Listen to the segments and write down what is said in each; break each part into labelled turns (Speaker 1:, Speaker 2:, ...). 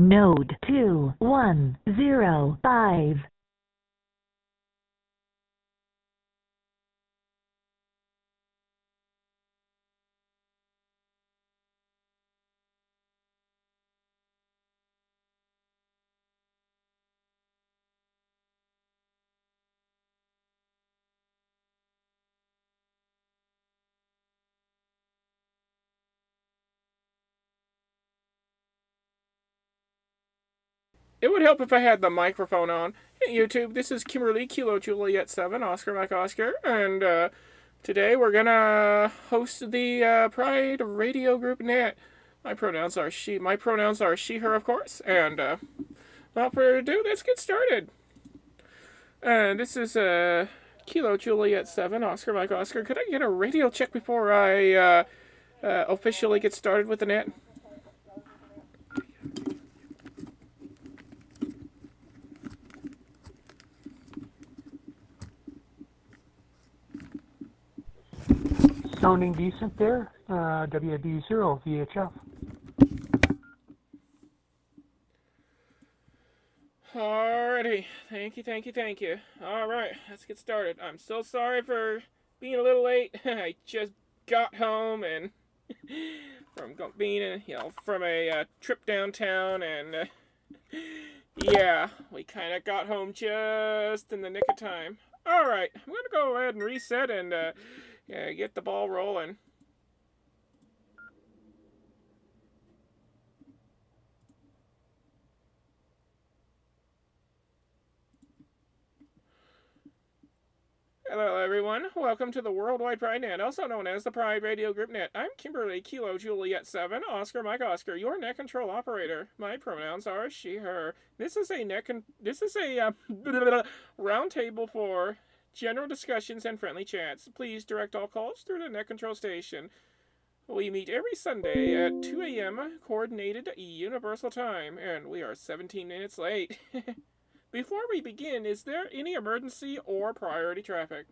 Speaker 1: Node 2105.
Speaker 2: It would help if I had the microphone on. Hey, YouTube, this is Kimberly, Kilo Juliet 7, Oscar Mike Oscar, and today we're gonna host the Pride Radio Group Net. My pronouns are she, her, of course, and without further ado, let's get started. This is Kilo Juliet 7, Oscar Mike Oscar. Could I get a radio check before I officially get started with the net?
Speaker 3: Sounding decent there. WB0 VHF.
Speaker 2: Alrighty. Thank you. Alright, let's get started. I'm so sorry for being a little late. I just got home and from being, from a trip downtown, and yeah, we kind of got home just in the nick of time. Alright, I'm going to go ahead and reset and get the ball rolling. Hello everyone, welcome to the Worldwide Pride Net, also known as the Pride Radio Group Net. I'm Kimberly, Kilo Juliet 7, Oscar Mike Oscar, your net control operator. My pronouns are she, her. This is a round table for general discussions and friendly chats. Please direct all calls through the net control station. We meet every Sunday at 2 a.m. coordinated universal time, and we are 17 minutes late. Before we begin, is there any emergency or priority traffic?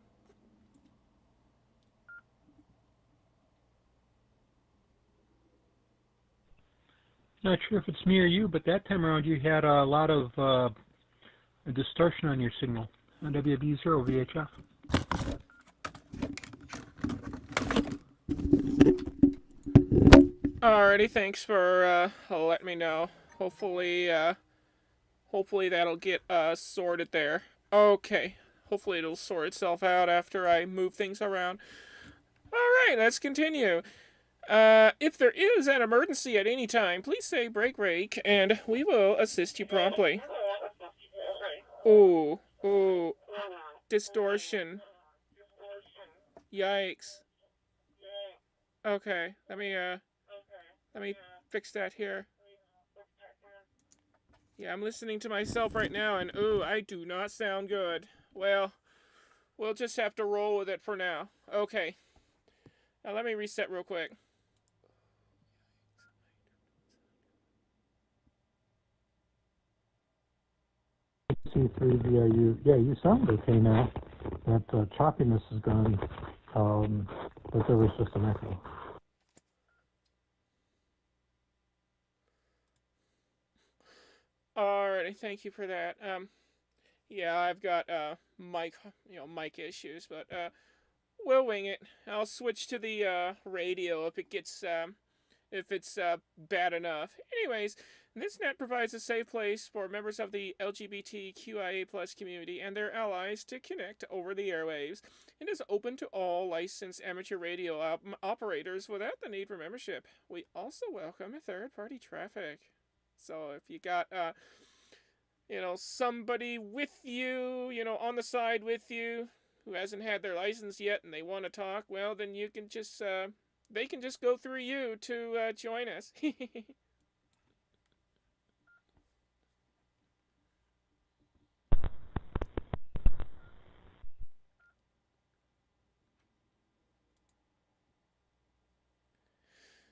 Speaker 3: Not sure if it's me or you, but that time around you had a lot of distortion on your signal on WB0 VHF.
Speaker 2: Alrighty, thanks for letting me know. Hopefully that'll get sorted there. Okay, hopefully it'll sort itself out after I move things around. Alright, let's continue. If there is an emergency at any time, please say break, and we will assist you promptly. Ooh, distortion. Yikes. Okay, let me fix that here. Yeah, I'm listening to myself right now, and ooh, I do not sound good. Well, we'll just have to roll with it for now. Okay. Now let me reset real quick.
Speaker 3: C3VRU. Yeah, you sound okay now. That choppiness is gone, but there was just an echo.
Speaker 2: Alrighty, thank you for that. Yeah, I've got mic issues, but we'll wing it. I'll switch to the radio if it's bad enough. Anyways, this net provides a safe place for members of the LGBTQIA+ community and their allies to connect over the airwaves. It is open to all licensed amateur radio operators without the need for membership. We also welcome third-party traffic. So if you got somebody with you, on the side with you, who hasn't had their license yet and they want to talk, well, then you can just they can just go through you to join us.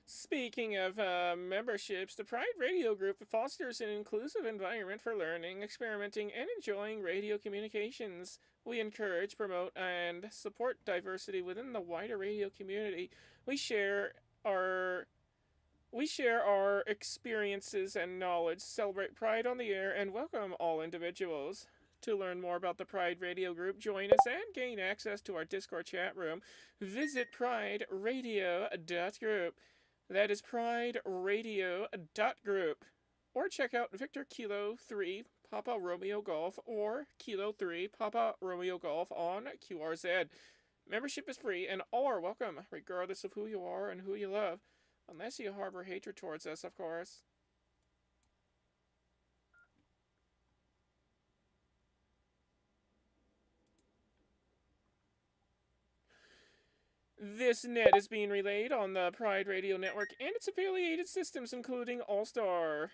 Speaker 2: Speaking of memberships, the Pride Radio Group fosters an inclusive environment for learning, experimenting, and enjoying radio communications. We encourage, promote, and support diversity within the wider radio community. We share our We share our experiences and knowledge, celebrate Pride on the air, and welcome all individuals. To learn more about the Pride Radio Group, join us and gain access to our Discord chat room. Visit prideradio.group. That is prideradio.group. Or check out Victor Kilo 3 Papa Romeo Golf or Kilo 3 Papa Romeo Golf on QRZ. Membership is free and all are welcome, regardless of who you are and who you love. Unless you harbor hatred towards us, of course. This net is being relayed on the Pride Radio Network and its affiliated systems, including All-Star,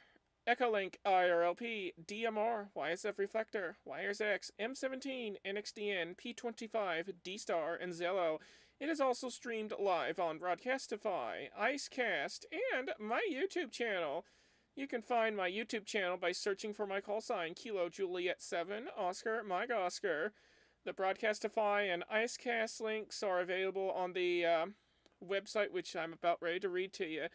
Speaker 2: Echolink, IRLP, DMR, YSF Reflector, WiresX, M17, NXDN, P25, D-Star, and Zello. It is also streamed live on Broadcastify, Icecast, and my YouTube channel. You can find my YouTube channel by searching for my call sign, Kilo Juliet 7, Oscar, Mike Oscar. The Broadcastify and Icecast links are available on the website, which I'm about ready to read to you.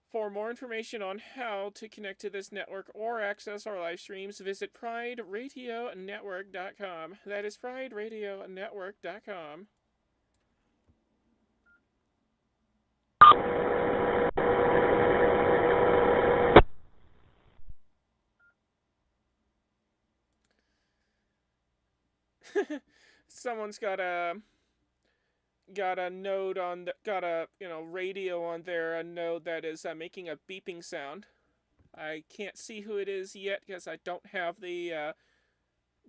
Speaker 2: For more information on how to connect to this network or access our live streams, visit prideradionetwork.com. That is prideradionetwork.com. Someone's got a node on radio on there, a node that is making a beeping sound. I can't see who it is yet because I don't have the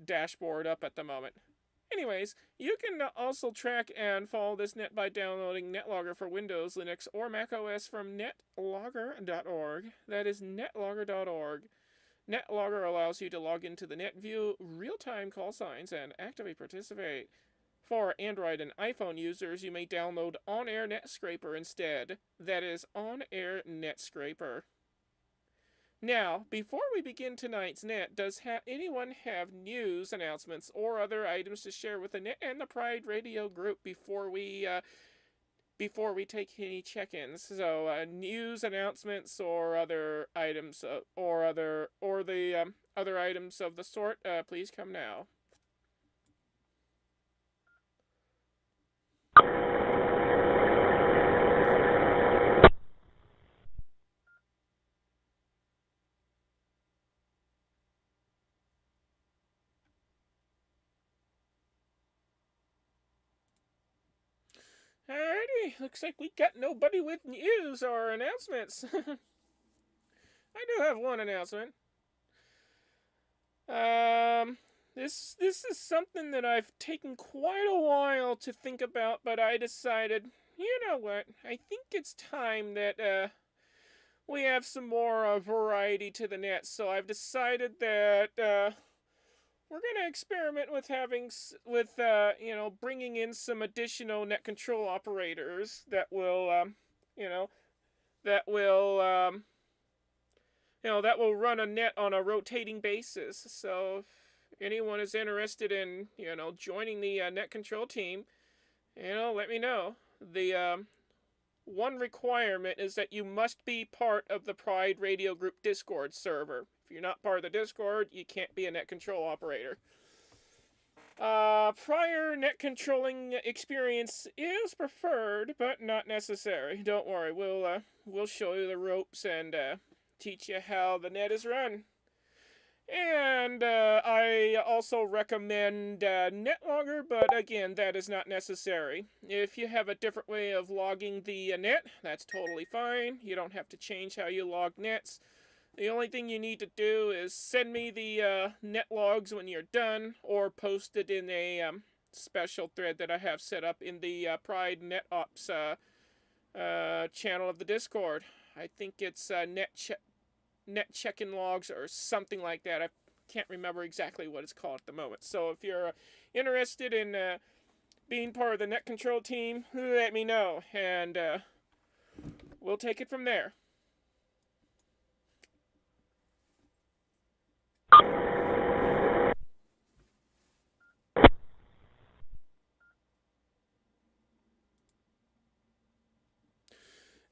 Speaker 2: dashboard up at the moment. Anyways, you can also track and follow this net by downloading NetLogger for Windows, Linux, or Mac OS from netlogger.org. That is netlogger.org. NetLogger allows you to log into the net, view real-time call signs, and actively participate. For Android and iPhone users, you may download On Air Net Scraper instead. That is On Air Net Scraper. Now, before we begin tonight's net, does anyone have news, announcements, or other items to share with the net and the Pride Radio Group before we take any check-ins? So, news, announcements, or other items, other items of the sort, please come now. Alrighty, looks like we got nobody with news or announcements. I do have one announcement. This is something that I've taken quite a while to think about, but I decided, you know what, I think it's time that we have some more variety to the net, so I've decided that we're going to experiment with bringing in some additional net control operators that will run a net on a rotating basis. So if anyone is interested in, joining the net control team, let me know. The one requirement is that you must be part of the Pride Radio Group Discord server. If you're not part of the Discord, you can't be a net control operator. Prior net controlling experience is preferred, but not necessary. Don't worry, we'll show you the ropes and teach you how the net is run. And I also recommend NetLogger, but again, that is not necessary. If you have a different way of logging the net, that's totally fine. You don't have to change how you log nets. The only thing you need to do is send me the net logs when you're done, or post it in a special thread that I have set up in the Pride NetOps channel of the Discord. I think it's net check-in logs or something like that. I can't remember exactly what it's called at the moment. So if you're interested in being part of the net control team, let me know, and we'll take it from there.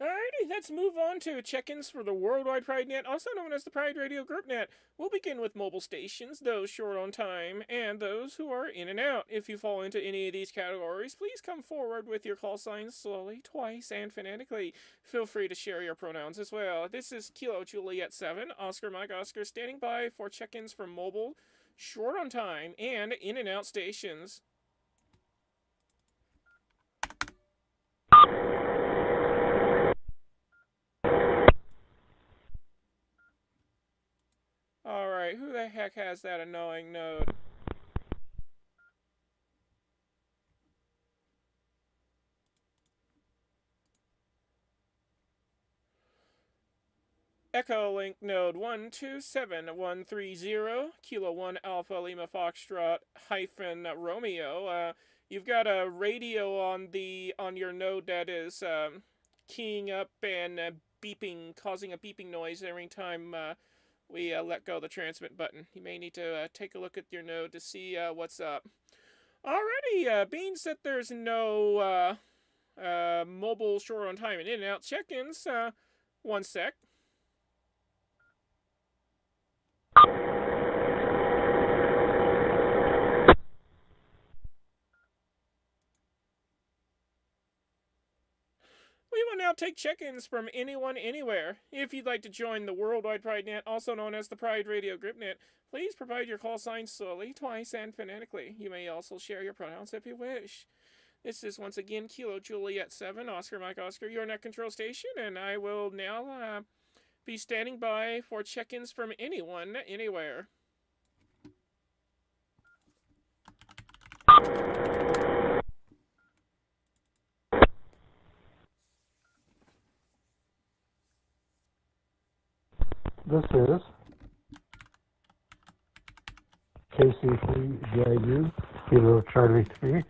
Speaker 2: Alrighty, let's move on to check-ins for the Worldwide Pride Net, also known as the Pride Radio Group Net. We'll begin with mobile stations, those short on time, and those who are in and out. If you fall into any of these categories, please come forward with your call signs slowly, twice, and phonetically. Feel free to share your pronouns as well. This is Kilo Juliet 7, Oscar Mike Oscar, standing by for check-ins for mobile, short on time, and in and out stations. Alright, who the heck has that annoying node? Echo Link node 127130, Kilo 1 Alpha Lima Foxtrot hyphen Romeo. You've got a radio on your node that is keying up and beeping, causing a beeping noise every time we let go of the transmit button. You may need to take a look at your node to see what's up. Alrighty, being that there's no mobile short on time and in and out check-ins, one sec. We will now take check-ins from anyone, anywhere. If you'd like to join the Worldwide Pride Net, also known as the Pride Radio Group Net, please provide your call sign slowly, twice, and phonetically. You may also share your pronouns if you wish. This is once again Kilo Juliet 7, Oscar Mike Oscar, your net control station, and I will now be standing by for check-ins from anyone, anywhere.
Speaker 1: This is KC3JU, Kilo Charlie 3,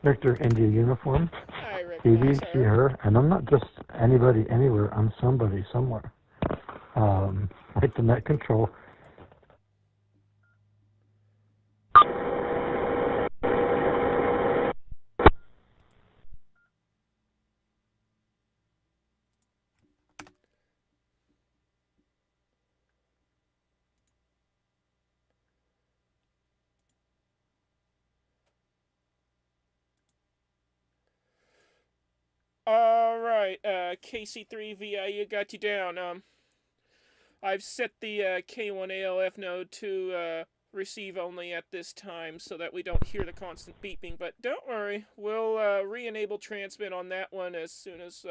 Speaker 1: Victor India Uniform, TV, she, her, and I'm not just anybody, anywhere, I'm somebody, somewhere. Like the net control.
Speaker 2: Alright, KC3VIU got you down. I've set the K1ALF node to receive only at this time so that we don't hear the constant beeping, but don't worry, we'll re-enable transmit on that one as soon as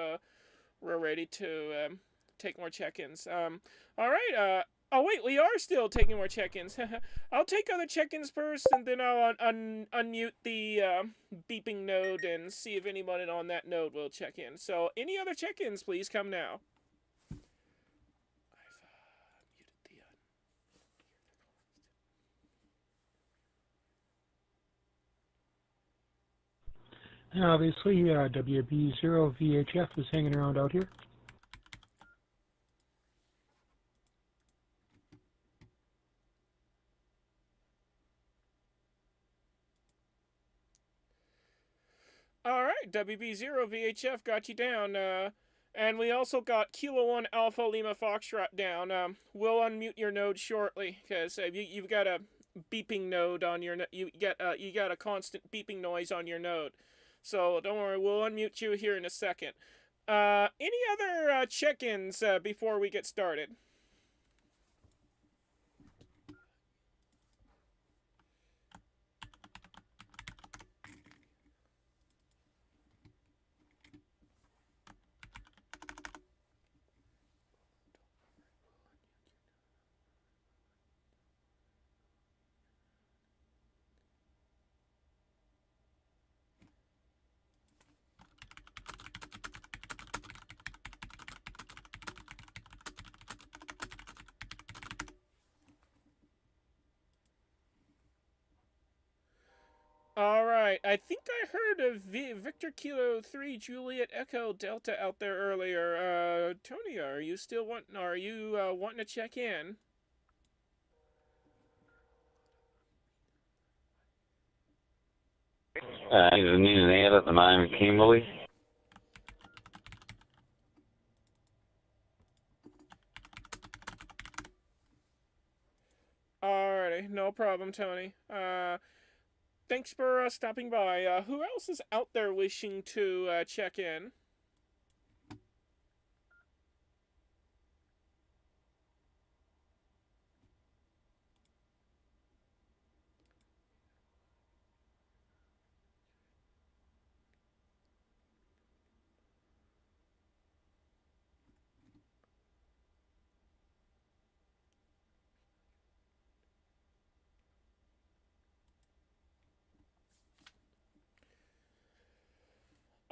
Speaker 2: we're ready to take more check-ins. Alright, oh wait, we are still taking more check-ins. I'll take other check-ins first, and then I'll unmute the beeping node and see if anyone on that node will check in. So, any other check-ins, please come now.
Speaker 3: Obviously, WB0VHF is hanging around out here.
Speaker 2: Alright, WB0VHF got you down, and we also got Kilo 1 Alpha Lima Foxtrot down. We'll unmute your node shortly, because you've got a beeping node on your you got a constant beeping noise on your node. So don't worry, we'll unmute you here in a second. Any other check-ins before we get started? Alright, I think I heard of Victor Kilo 3 Juliet Echo Delta out there earlier. Tony, are you wanting to check in?
Speaker 4: I need an ad at the moment, Kimberly.
Speaker 2: Alrighty, no problem, Tony. Thanks for stopping by. Who else is out there wishing to check in?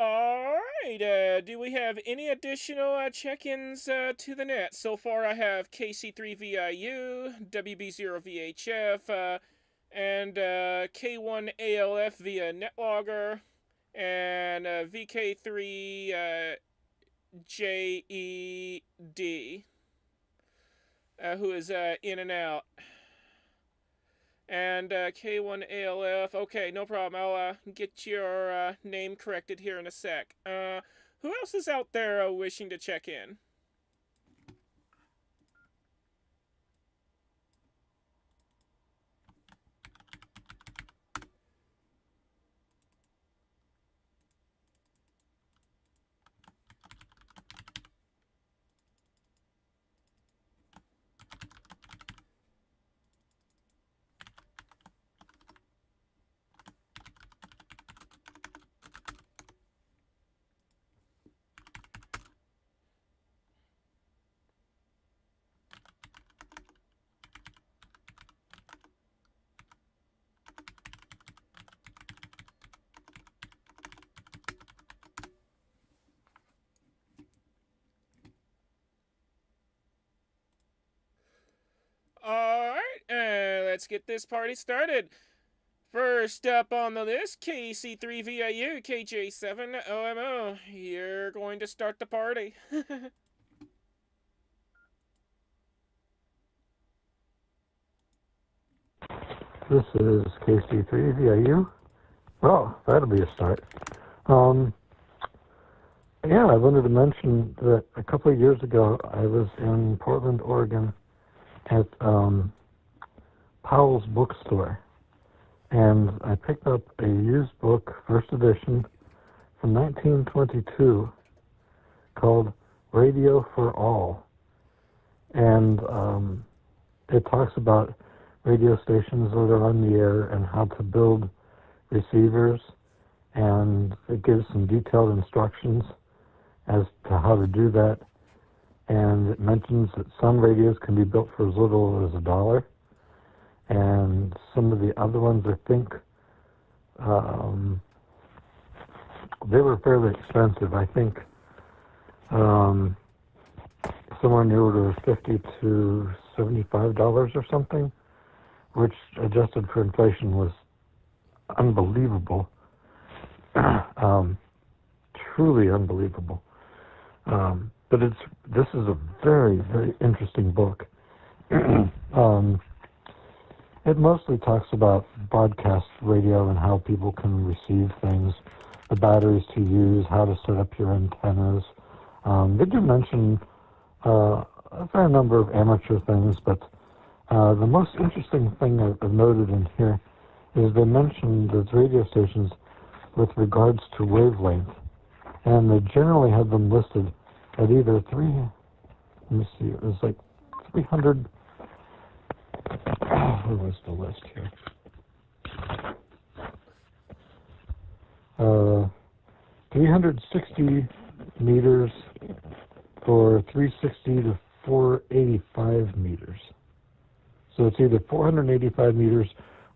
Speaker 2: Alright, do we have any additional check-ins to the net? So far I have KC3VIU, WB0VHF, and K1ALF via NetLogger, and VK3JED, who is in and out. And K1ALF. Okay, no problem. I'll get your name corrected here in a sec. Who else is out there wishing to check in? Alright, let's get this party started. First up on the list, KC3VIU, KJ7OMO. You're going to start the party.
Speaker 1: This is KC3VIU. Well, that'll be a start. Yeah, I wanted to mention that a couple of years ago, I was in Portland, Oregon, at Powell's bookstore, and I picked up a used book, first edition, from 1922, called Radio for All, and it talks about radio stations that are on the air and how to build receivers, and it gives some detailed instructions as to how to do that. And it mentions that some radios can be built for as little as $1, and some of the other ones, I think, they were fairly expensive. I think somewhere in the order of $50 to $75 or something, which adjusted for inflation was unbelievable. Truly unbelievable. But this is a very, very interesting book. It mostly talks about broadcast radio and how people can receive things, the batteries to use, how to set up your antennas. They do mention a fair number of amateur things, but the most interesting thing I've noted in here is they mention those radio stations with regards to wavelength, and they generally have them listed at either it was like 300, where was the list here? 360 meters for 360 to 485 meters. So it's either 485 meters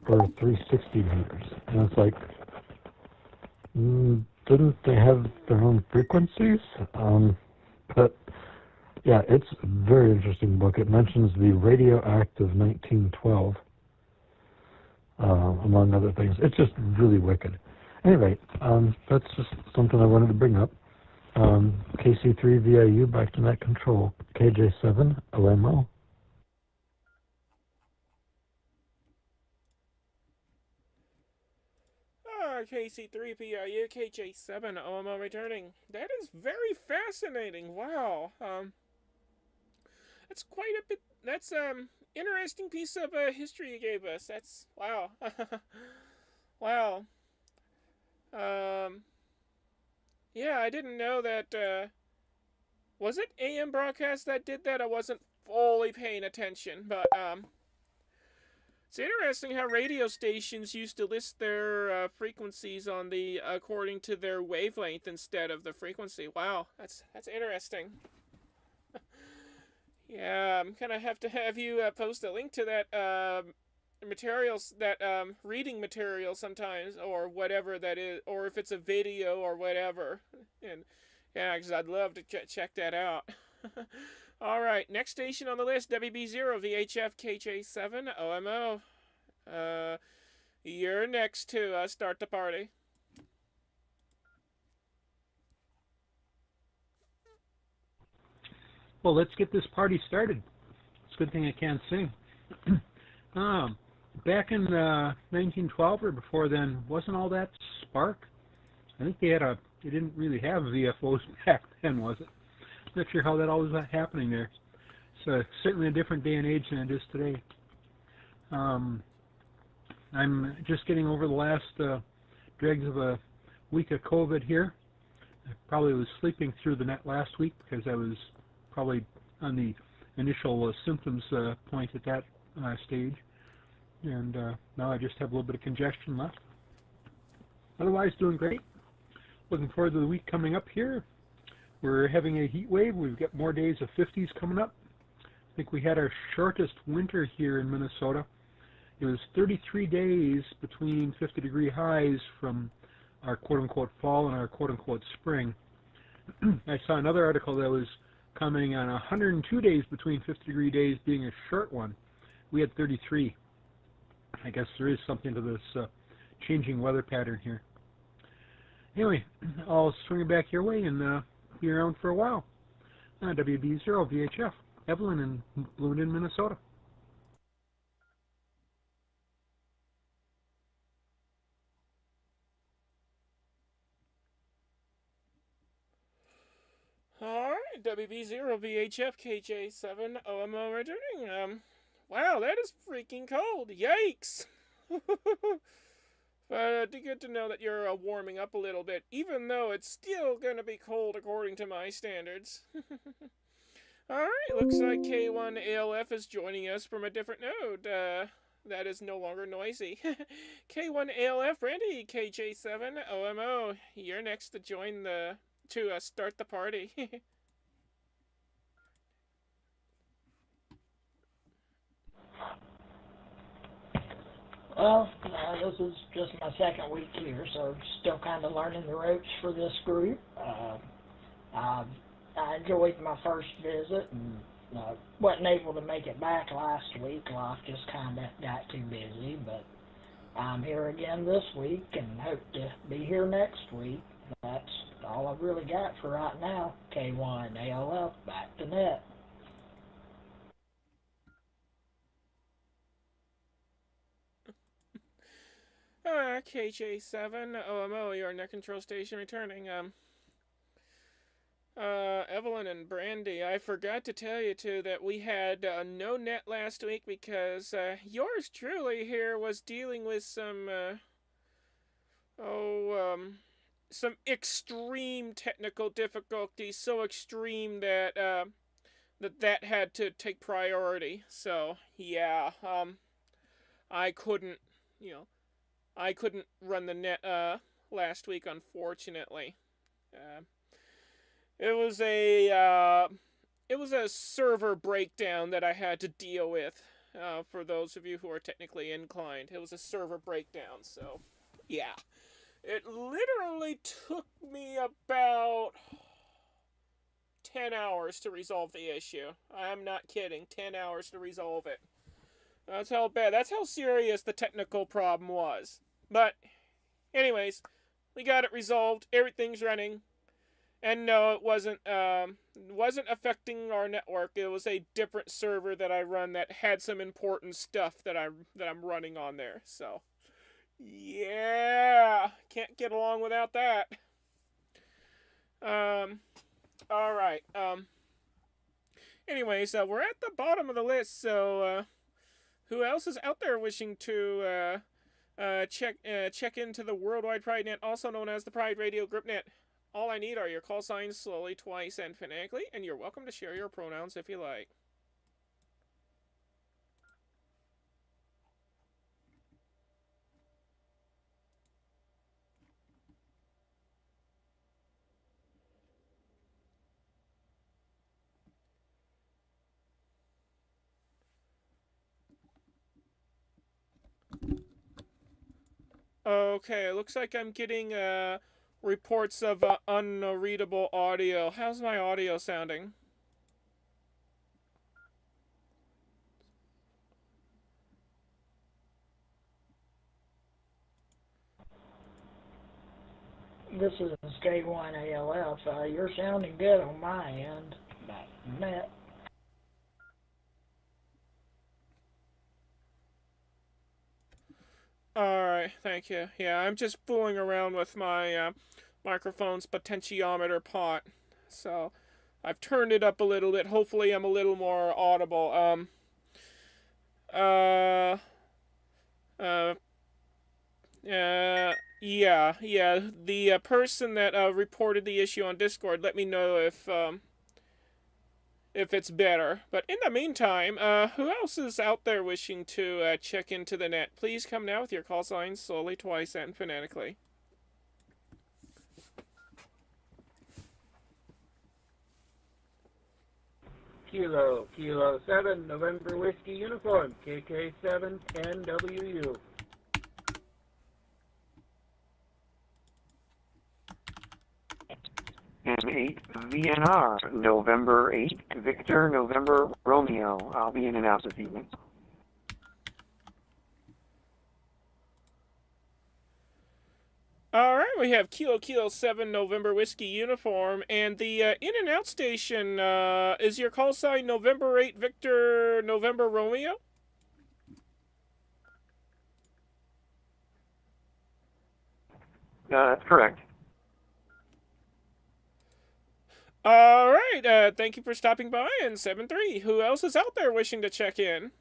Speaker 1: or 360 meters. And it's like, didn't they have their own frequencies? But yeah, it's a very interesting book. It mentions the Radio Act of 1912, among other things. It's just really wicked. Anyway, that's just something I wanted to bring up. KC3VIU, back to net control. KJ7, OMO.
Speaker 2: KC3PIU, KJ7, OMO returning. That is very fascinating. Wow. That's quite a bit. That's interesting piece of history you gave us. That's wow. Wow. Um, yeah, I didn't know that. Was it AM broadcast that did that? I wasn't fully paying attention, but it's interesting how radio stations used to list their frequencies on the according to their wavelength instead of the frequency. Wow, that's interesting. Yeah, I'm gonna have to have you post a link to that materials, that reading material sometimes, or whatever that is, or if it's a video or whatever. And yeah, because I'd love to check that out. All right, next station on the list, WB0 VHF KJ7 OMO. You're next to start the party.
Speaker 3: Well, let's get this party started. It's a good thing I can't sing. Back in 1912 or before then, wasn't all that spark? I think they didn't really have VFOs back then, was it? Not sure how that all was happening there. It's certainly a different day and age than it is today. I'm just getting over the last dregs of a week of COVID here. I probably was sleeping through the net last week because I was probably on the initial symptoms point at that stage. And now I just have a little bit of congestion left. Otherwise, doing great. Looking forward to the week coming up here. We're having a heat wave. We've got more days of 50s coming up. I think we had our shortest winter here in Minnesota. It was 33 days between 50-degree highs from our quote-unquote fall and our quote-unquote spring. I saw another article that was commenting on 102 days between 50-degree days being a short one. We had 33. I guess there is something to this changing weather pattern here. Anyway, I'll swing it back your way and be around for a while. WB0 VHF, Evelyn in Bloomington, Minnesota.
Speaker 2: Alright, WB0 VHF KJ7 OMO returning. Wow, that is freaking cold. Yikes! But good to know that you're warming up a little bit, even though it's still gonna be cold according to my standards. Alright, looks like K1ALF is joining us from a different node. That is no longer noisy. K1ALF, Randy, KJ7 OMO, you're next to join to start the party.
Speaker 4: Well, this is just my second week here, so still kind of learning the ropes for this group. I enjoyed my first visit and wasn't able to make it back last week. Life just kind of got too busy, but I'm here again this week and hope to be here next week. That's all I've really got for right now. K1 ALF, back to net.
Speaker 2: KJ7 OMO, your net control station returning. Evelyn and Brandy, I forgot to tell you too that we had no net last week because yours truly here was dealing with some some extreme technical difficulties, so extreme that that had to take priority. So yeah, I couldn't run the net last week, unfortunately. It was a server breakdown that I had to deal with. For those of you who are technically inclined, it was a server breakdown. So yeah, it literally took me about 10 hours to resolve the issue. I'm not kidding. 10 hours to resolve it. That's how serious the technical problem was. But anyways, we got it resolved. Everything's running. And no, it wasn't affecting our network. It was a different server that I run that had some important stuff that I'm running on there. So, yeah, can't get along without that. All right. Anyways, we're at the bottom of the list, so who else is out there wishing to check into the Worldwide Pride Net, also known as the Pride Radio Group Net? All I need are your call signs slowly, twice, and phonetically, and you're welcome to share your pronouns if you like. Okay, it looks like I'm getting reports of unreadable audio. How's my audio sounding?
Speaker 4: This is J1ALF. You're sounding good on my end. Matt.
Speaker 2: Alright, thank you. Yeah, I'm just fooling around with my microphone's potentiometer pot. So, I've turned it up a little bit. Hopefully I'm a little more audible. Yeah. The person that reported the issue on Discord let me know if it's better. But in the meantime, who else is out there wishing to check into the net? Please come now with your call signs slowly, twice, and phonetically.
Speaker 5: Kilo 7, November Whiskey Uniform, KK7 10WU.
Speaker 6: M8 VNR, November 8, Victor, November Romeo. I'll be in and out this evening.
Speaker 2: Alright, we have Kilo 7 November Whiskey Uniform, and the in and out station, is your call sign November 8 Victor November Romeo?
Speaker 6: That's correct.
Speaker 2: Alright, thank you for stopping by, and 7-3. Who else is out there wishing to check in?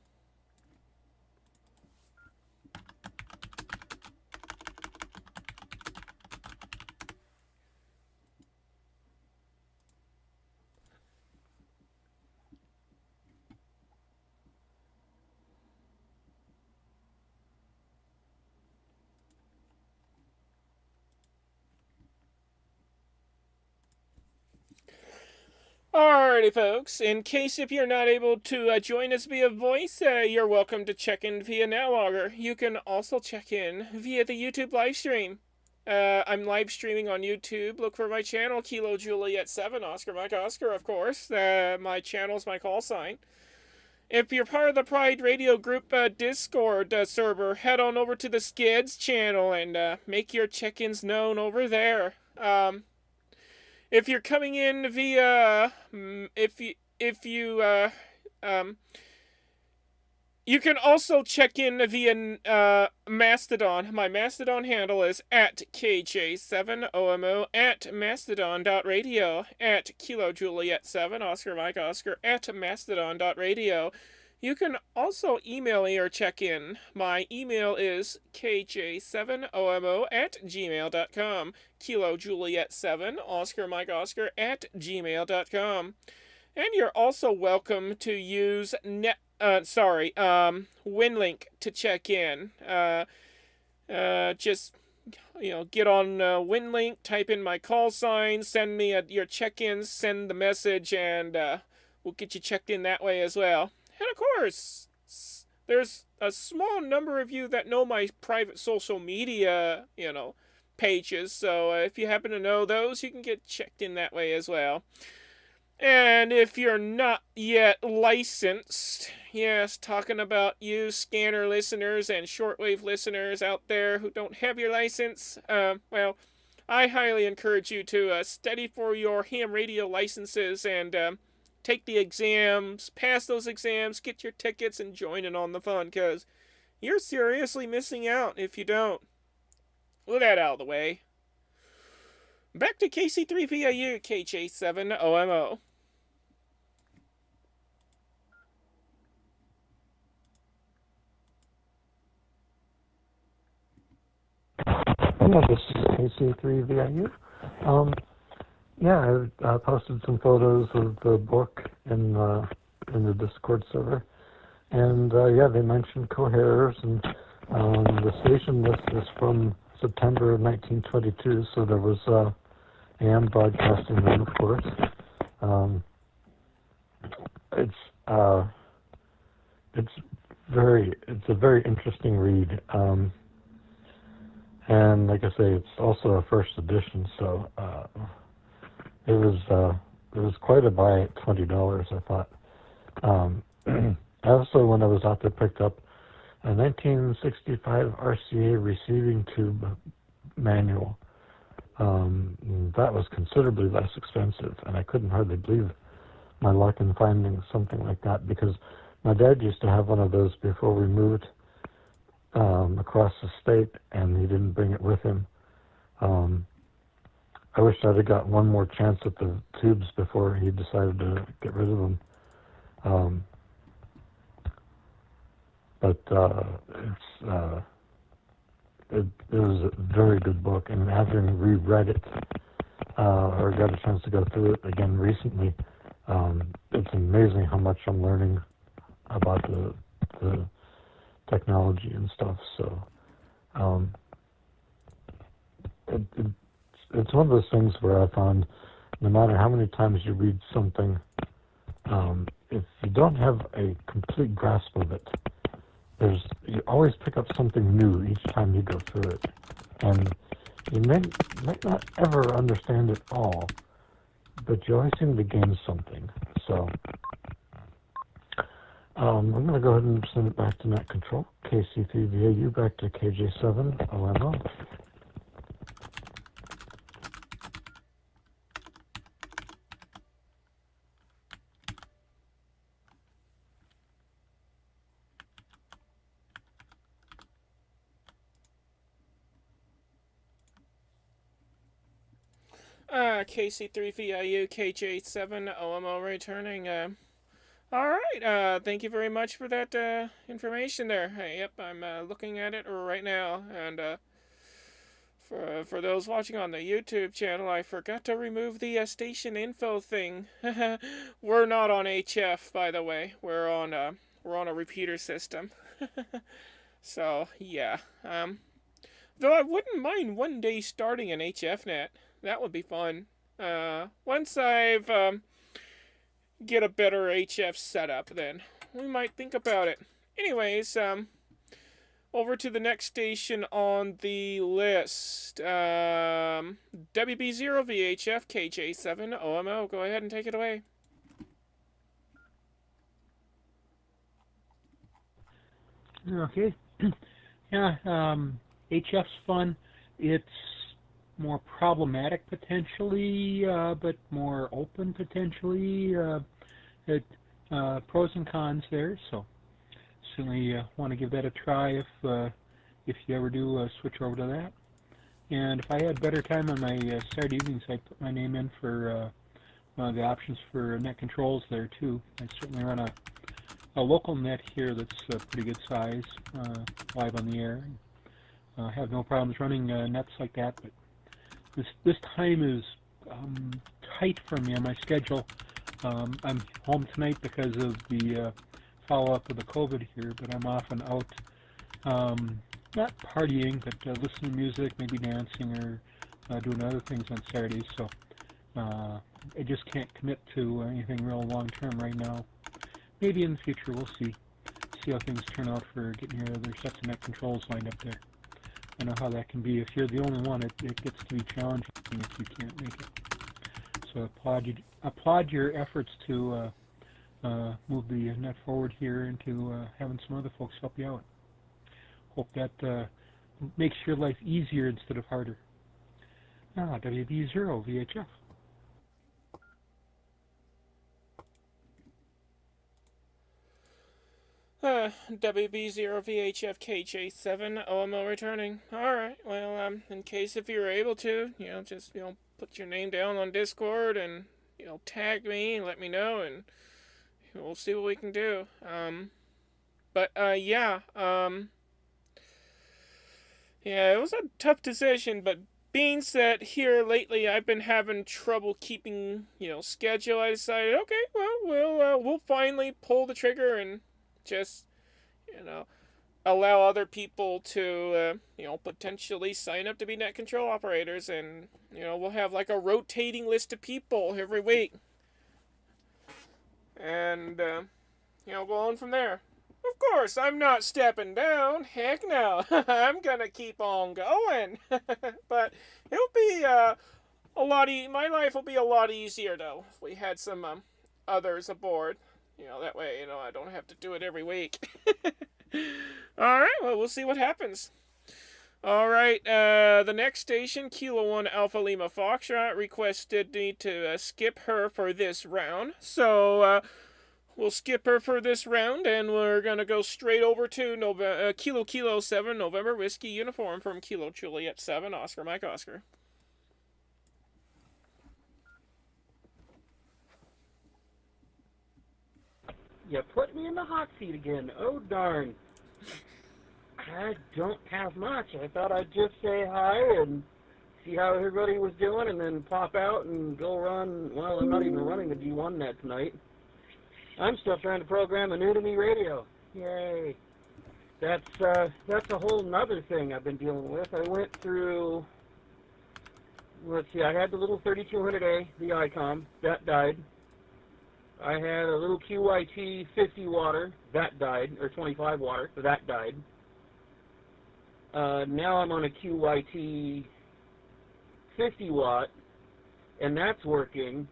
Speaker 2: Alrighty, folks. In case if you're not able to join us via voice, you're welcome to check in via NowLogger. You can also check in via the YouTube live stream. I'm live streaming on YouTube. Look for my channel, Kilo Juliet 7, Oscar Mike Oscar, of course. My channel's my call sign. If you're part of the Pride Radio Group Discord server, head on over to the Skids channel and make your check-ins known over there. If you're coming in via, you can also check in via Mastodon. My Mastodon handle is at KJ7OMO at mastodon.radio at Kilo Juliet 7 Oscar Mike Oscar at mastodon.radio. You can also email me or check in. My email is kj7omo at gmail.com. Kilo Juliet 7 Oscar Mike Oscar at gmail.com. And you're also welcome to use WinLink to check in. Just get on WinLink, type in my call sign, send me your check-ins, send the message, and we'll get you checked in that way as well. And of course, there's a small number of you that know my private social media, pages. So if you happen to know those, you can get checked in that way as well. And if you're not yet licensed, yes, talking about you scanner listeners and shortwave listeners out there who don't have your license, well, I highly encourage you to study for your ham radio licenses and take the exams, pass those exams, get your tickets, and join in on the fun, because you're seriously missing out if you don't. With that out of the way, back to KC3PIU, KJ7OMO.
Speaker 1: Hello, this is KC3VIU. Yeah, I posted some photos of the book in the Discord server, and yeah, they mentioned coherers, and the station list is from September of 1922, so there was AM broadcasting then, of course. It's a very interesting read. And like I say, it's also a first edition, so it was quite a buy at $20, I thought. I also, when I was out there, picked up a 1965 RCA receiving tube manual. That was considerably less expensive, and I couldn't hardly believe my luck in finding something like that, because my dad used to have one of those before we moved across the state, and he didn't bring it with him. I wish I'd have got one more chance at the tubes before he decided to get rid of them. But it was a very good book, and having reread it, or got a chance to go through it again recently, it's amazing how much I'm learning about the technology and stuff. So it's one of those things where I found no matter how many times you read something, if you don't have a complete grasp of it, you always pick up something new each time you go through it, and you might not ever understand it all, but you always seem to gain something. So I'm going to go ahead and send it back to Net Control, KC3VAU, back to KJ7 OMO.
Speaker 2: KC3VIU, KJ7 OMO returning. Alright, thank you very much for that information there. Yep, I'm looking at it right now, and for those watching on the YouTube channel, I forgot to remove the station info thing. We're not on HF, by the way. We're on a repeater system. So yeah. Though I wouldn't mind one day starting an HFnet. That would be fun. Once I've get a better HF setup, then we might think about it. Anyways, over to the next station on the list. WB0VHF KJ7 OMO. Go ahead and take it away.
Speaker 3: Okay. Yeah, HF's fun. It's more problematic potentially, but more open potentially. Pros and cons there, so certainly want to give that a try if you ever do switch over to that. And if I had better time on my Saturday evenings, I'd put my name in for the options for net controls there too. I certainly run a local net here that's pretty good size, live on the air. I have no problems running nets like that, but this time is tight for me on my schedule. I'm home tonight because of the follow-up of the COVID here, but I'm often out, not partying, but listening to music, maybe dancing or doing other things on Saturdays. So I just can't commit to anything real long-term right now. Maybe in the future, we'll see how things turn out for getting your other sets of net controls lined up there. I know how that can be. If you're the only one, it gets to be challenging if you can't make it. So applaud your efforts to move the net forward here into having some other folks help you out. Hope that makes your life easier instead of harder. WB0 VHF.
Speaker 2: WB0VHF KJ7 OMO returning. Alright, well, in case if you're able to, just, put your name down on Discord and, tag me and let me know, and we'll see what we can do. Yeah, it was a tough decision, but being that here lately I've been having trouble keeping, schedule, I decided, okay, well, we'll finally pull the trigger and just, you know, allow other people to, potentially sign up to be net control operators, and, we'll have like a rotating list of people every week. And, go on from there. Of course, I'm not stepping down. Heck no. I'm gonna keep on going. But it'll be a lot. My life will be a lot easier though if we had some others aboard. That way, I don't have to do it every week. All right. Well, we'll see what happens. All right. The next station, Kilo 1 Alpha Lima Foxtrot, requested me to skip her for this round. So. We'll skip her for this round, and we're going to go straight over to Kilo 7, November Whiskey Uniform from Kilo Juliet 7, Oscar Mike Oscar.
Speaker 5: You put me in the hot seat again. Oh, darn. I don't have much. I thought I'd just say hi and see how everybody was doing, and then pop out and go run. Well, I'm not even running the G1 net tonight. I'm still trying to program a new to me radio. Yay. That's a whole nother thing I've been dealing with. I went through, let's see, I had the little 3200A, the ICOM, that died. I had a little QYT 50 water, that died, or 25 water, that died. Now I'm on a QYT 50 watt, and that's working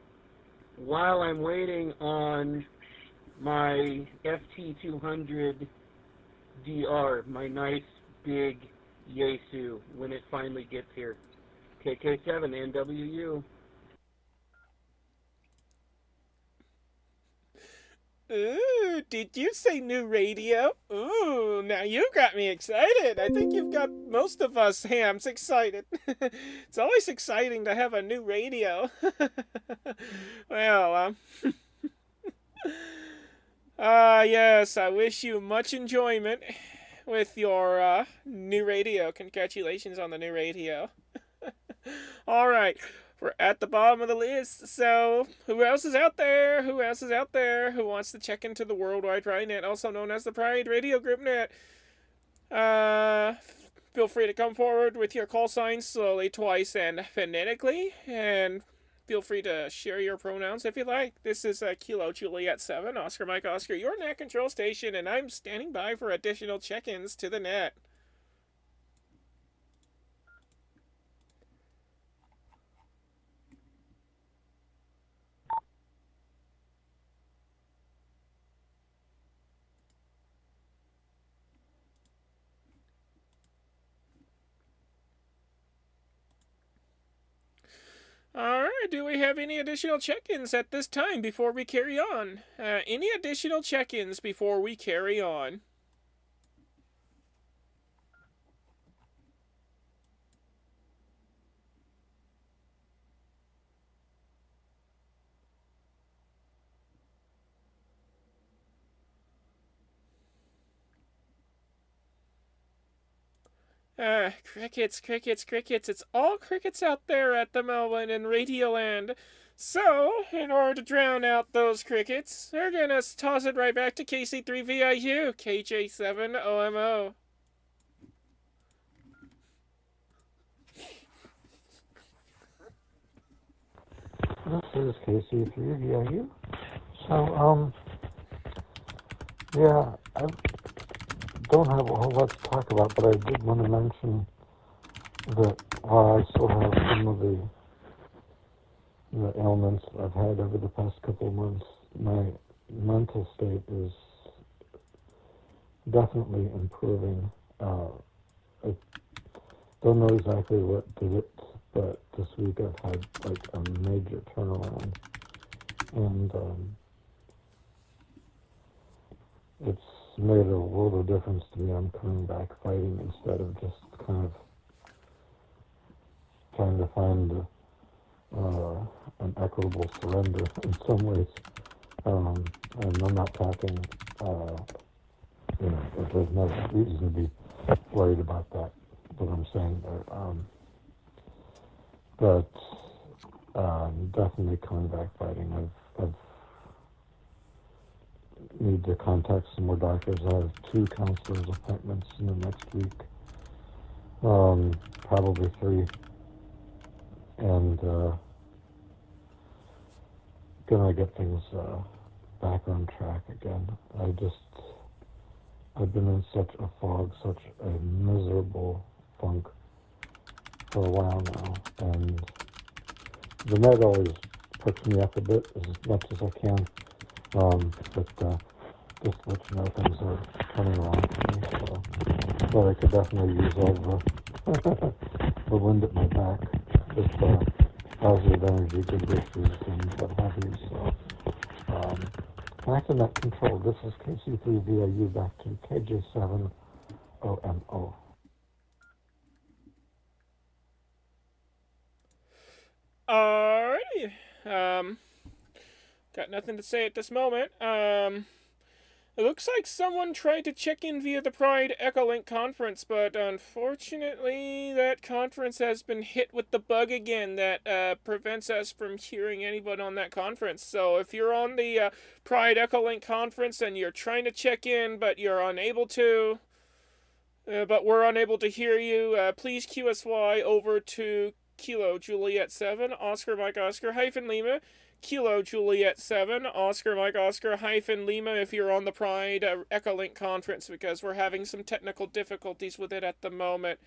Speaker 5: while I'm waiting on my FT200 DR, my nice big Yaesu, when it finally gets here. KK7 NWU.
Speaker 2: Ooh, did you say new radio? Ooh, now you got me excited. I think you've got most of us hams excited. It's always exciting to have a new radio. Well, yes, I wish you much enjoyment with your new radio. Congratulations on the new radio. All right, we're at the bottom of the list. So, who else is out there? Who else is out there who wants to check into the Worldwide Pride Net, also known as the Pride Radio Group Net? Feel free to come forward with your call signs slowly, twice, and phonetically, and feel free to share your pronouns if you like. This is Kilo Juliet 7, Oscar Mike Oscar, your net control station, and I'm standing by for additional check-ins to the net. Alright, do we have any additional check-ins at this time before we carry on? Any additional check-ins before we carry on? Crickets, crickets, crickets. It's all crickets out there at the Melbourne and Radioland. So, in order to drown out those crickets, we're gonna toss it right back to KC3VIU, KJ7OMO.
Speaker 1: This is KC3VIU. So, yeah, I don't have a whole lot to talk about, but I did want to mention that while I still have some of the ailments I've had over the past couple of months, my mental state is definitely improving. I don't know exactly what did it, but this week I've had like a major turnaround, and it's made a world of difference to me. I'm coming back fighting instead of just kind of trying to find an equitable surrender in some ways. And I'm not talking, there's no reason to be worried about that. what I'm saying there. But definitely coming back fighting. I've need to contact some more doctors. I have 2 counselors appointments in the next week, probably 3, and gonna get things back on track again. I've been in such a fog, such a miserable funk for a while now, and the med always perks me up a bit as much as I can. But just to let you know, things are turning around for me. So, but I could definitely use all the the wind at my back, just positive energy, good wishes, and what have you. So, back to net control. This is KC3VIU back to KJ7OMO.
Speaker 2: Alrighty. Got nothing to say at this moment. It looks like someone tried to check in via the Pride Echolink conference, but unfortunately that conference has been hit with the bug again that prevents us from hearing anybody on that conference. So if you're on the Pride Echolink conference and you're trying to check in, but you're unable to, but we're unable to hear you, please QSY over to Kilo Juliet 7, Oscar Mike Oscar hyphen Lima, Kilo Juliet 7, Oscar Mike Oscar hyphen Lima if you're on the Pride Echolink conference, because we're having some technical difficulties with it at the moment.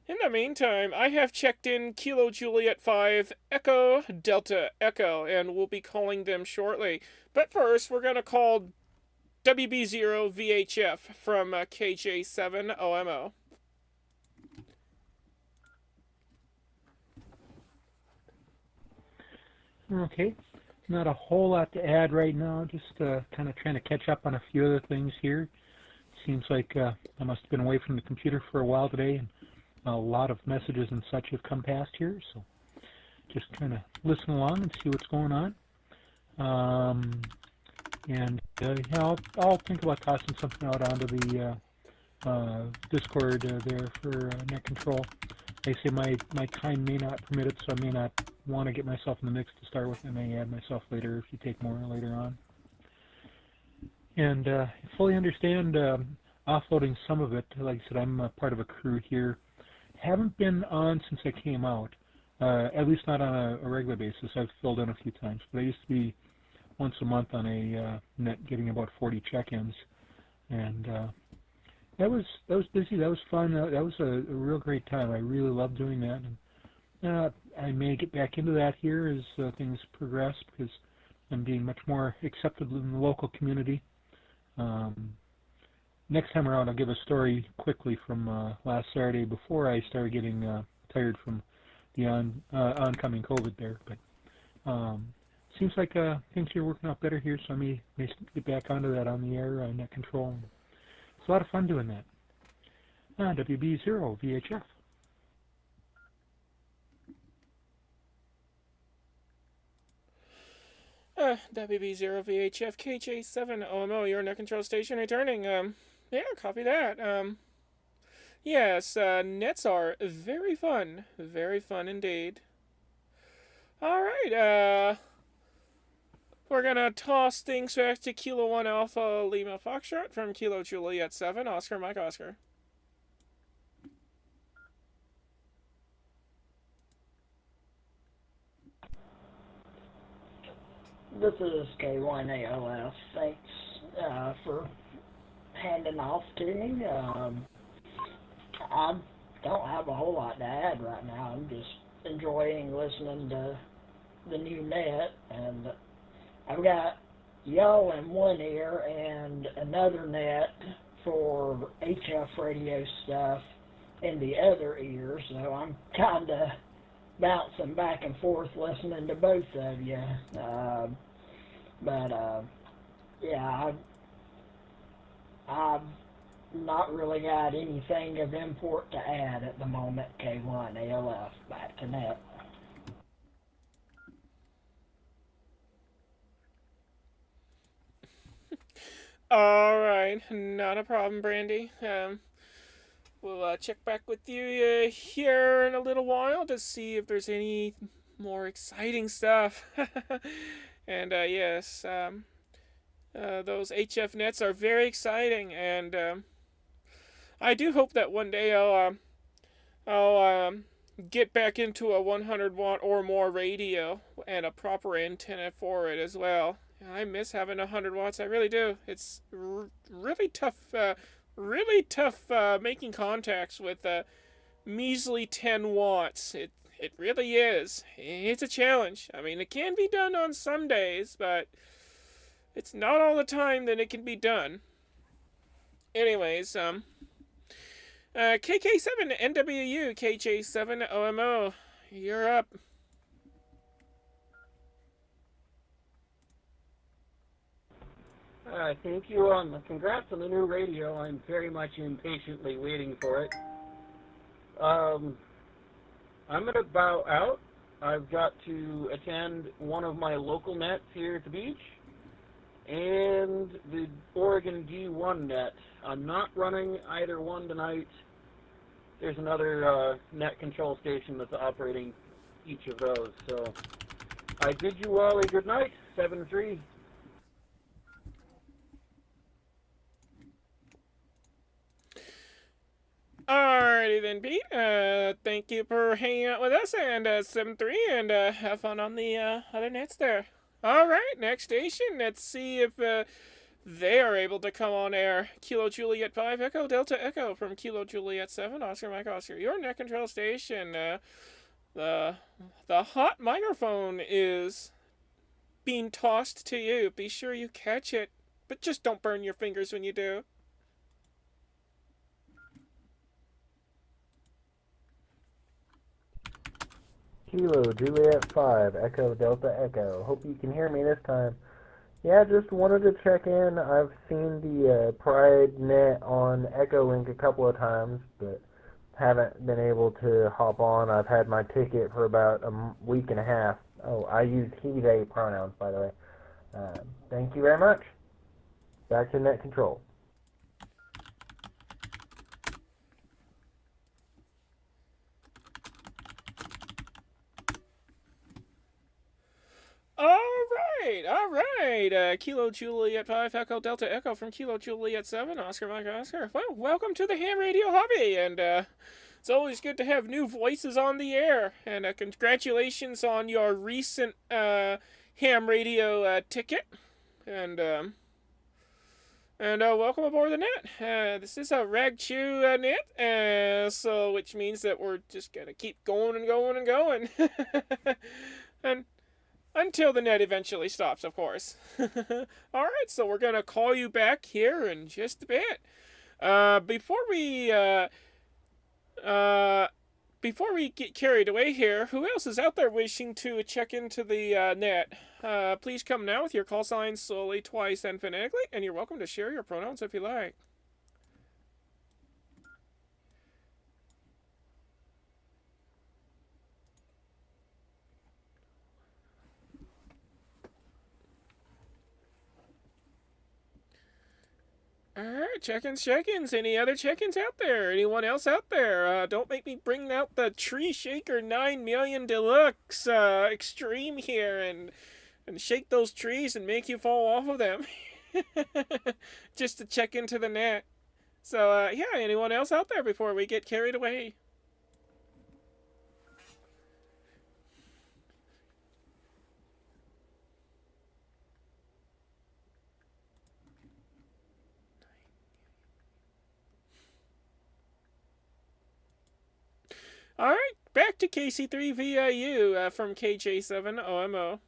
Speaker 2: In the meantime, I have checked in Kilo Juliet 5, Echo Delta Echo, and we'll be calling them shortly. But first, we're going to call WB0 VHF from KJ7 OMO.
Speaker 3: Okay. Not a whole lot to add right now, just kind of trying to catch up on a few other things here. Seems like I must have been away from the computer for a while today, and a lot of messages and such have come past here, so just kind of listen along and see what's going on. And yeah, I'll think about tossing something out onto the Discord there for net control. Like I say, my time may not permit it, so I may not want to get myself in the mix to start with. I may add myself later if you take more later on. And I fully understand offloading some of it. Like I said, I'm a part of a crew here. Haven't been on since I came out, at least not on a regular basis. I've filled in a few times, but I used to be once a month on a net getting about 40 check-ins. And that was busy. That was fun. That was a real great time. I really loved doing that. And I may get back into that here as things progress, because I'm being much more accepted in the local community. Next time around, I'll give a story quickly from last Saturday before I started getting tired from the oncoming COVID there. But seems like things are working out better here, so I may get back onto that on the air, net control. It's a lot of fun doing that. WB0 VHF.
Speaker 2: WB0 VHF KJ7 OMO, your net control station returning. Yeah, copy that. Yes, nets are very fun indeed. Alright, we're gonna toss things back to Kilo 1 Alpha Lima Foxtrot from Kilo Juliet 7, Oscar Mike Oscar.
Speaker 4: This is K1ALS. Thanks for handing off to me. I don't have a whole lot to add right now. I'm just enjoying listening to the new net, and I've got y'all in one ear and another net for HF radio stuff in the other ear, so I'm kind of bouncing back and forth listening to both of you. Yeah, I've not really got anything of import to add at the moment. K1 ALF, back to net.
Speaker 2: Alright, not a problem, Brandy. we'll check back with you here in a little while to see if there's any more exciting stuff. And yes, those HF nets are very exciting, and I do hope that one day I'll get back into a 100 watt or more radio and a proper antenna for it as well. I miss having 100 watts. I really do. It's really tough. Really tough making contacts with measly 10 watts. It really is. It's a challenge. I mean, it can be done on some days, but it's not all the time that it can be done. Anyways, KK7 NWU, KJ7 OMO, you're up.
Speaker 5: Thank you. Congrats on the new radio. I'm very much impatiently waiting for it. I'm going to bow out. I've got to attend one of my local nets here at the beach and the Oregon D1 net. I'm not running either one tonight. There's another net control station that's operating each of those. So I bid you all a good night. 7-3.
Speaker 2: Alrighty then, Pete. Thank you for hanging out with us, and 7-3, and have fun on the other nets there. Alright, next station. Let's see if they are able to come on air. Kilo Juliet 5 Echo Delta Echo from Kilo Juliet 7 Oscar Mike Oscar. Your net control station. The hot microphone is being tossed to you. Be sure you catch it, but just don't burn your fingers when you do.
Speaker 7: Kilo Juliet 5 Echo Delta Echo. Hope you can hear me this time. Yeah, just wanted to check in. I've seen the Pride net on Echo Link a couple of times, but haven't been able to hop on. I've had my ticket for about a week and a half. Oh, I use he, they pronouns, by the way. Thank you very much. Back to net control.
Speaker 2: Alright. Kilo Juliet 5 Echo Delta Echo from Kilo Juliet 7 Oscar Mike Oscar. Well, welcome to the ham radio hobby, and it's always good to have new voices on the air, and congratulations on your recent ham radio ticket, and welcome aboard the net. This is a Rag Chew net, so which means that we're just gonna keep going and going and going. And until the net eventually stops, of course. Alright, so we're going to call you back here in just a bit. Before we get carried away here, who else is out there wishing to check into the net? Please come now with your call signs slowly, twice, and phonetically, and you're welcome to share your pronouns if you like. Alright, check-ins. Any other check-ins out there? Anyone else out there? Don't make me bring out the Tree Shaker 9 Million Deluxe Extreme here and shake those trees and make you fall off of them. Just to check into the net. So, yeah, anyone else out there before we get carried away? Alright, back to KC3VIU from KJ7 OMO.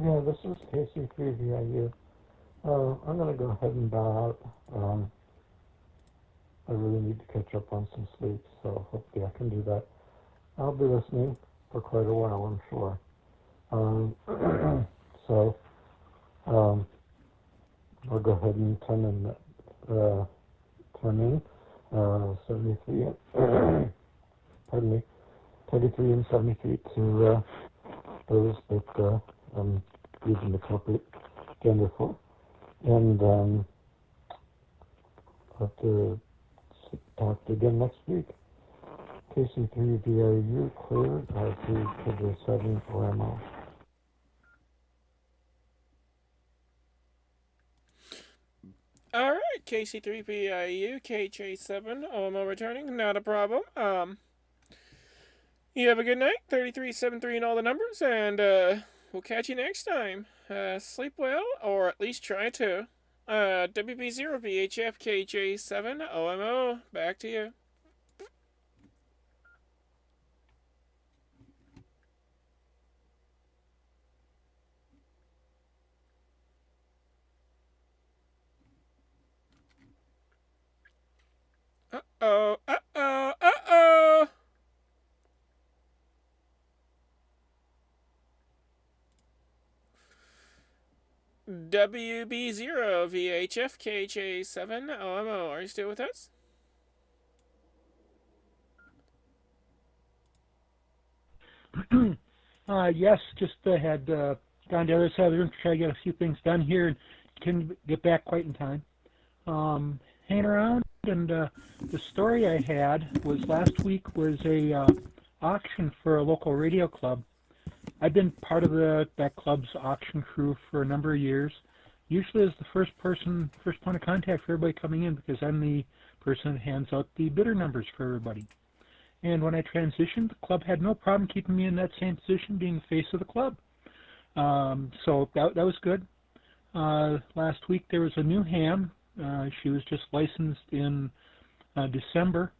Speaker 1: Yeah, this is KC3VIU. I'm going to go ahead and bow out. I really need to catch up on some sleep, so hopefully I can do that. I'll be listening for quite a while, I'm sure. I'll go ahead and turn in 73, pardon me, 33 and 73 to those that using the appropriate gender for. And I'll have to talk to you again next week. KC3VIU clear, R3 KJ7 OMO.
Speaker 2: Alright, KC3PIU, KJ7, OMO returning, not a problem. You have a good night, 3373 and all the numbers, and we'll catch you next time. Sleep well, or at least try to. WB0 VHF KJ7 OMO, back to you. Uh-oh, uh-oh, uh-oh! WB0 VHF KJ7 OMO, are you still with us?
Speaker 3: Yes, just had gone to the other side of the room to try to get a few things done here and couldn't get back quite in time. Hanging around, and the story I had was last week was a auction for a local radio club. I've been part of that club's auction crew for a number of years, usually as the first point of contact for everybody coming in, because I'm the person that hands out the bidder numbers for everybody. And when I transitioned, the club had no problem keeping me in that same position, being the face of the club. So that was good. Last week there was a new ham. She was just licensed in December,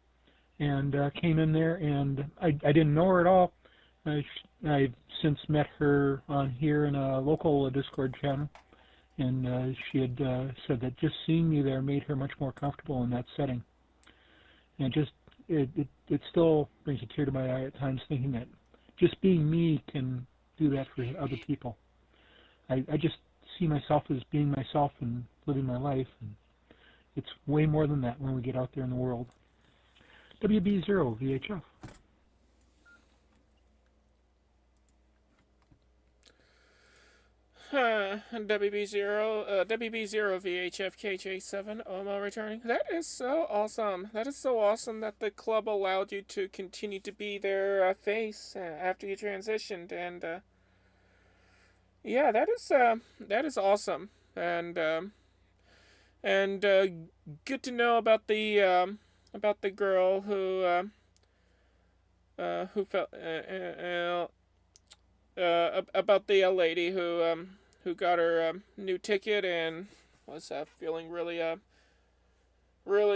Speaker 3: and came in there, and I didn't know her at all. I've since met her on here in a local Discord channel, and she had said that just seeing me there made her much more comfortable in that setting. And it still brings a tear to my eye at times, thinking that just being me can do that for other people. I just see myself as being myself and living my life, and it's way more than that when we get out there in the world. WB0 VHF.
Speaker 2: WB0 VHF KJ7 OMO returning. That is so awesome. That is so awesome that the club allowed you to continue to be their face after you transitioned, and yeah, that is awesome, and good to know about the girl who felt about the lady who got her new ticket and was feeling really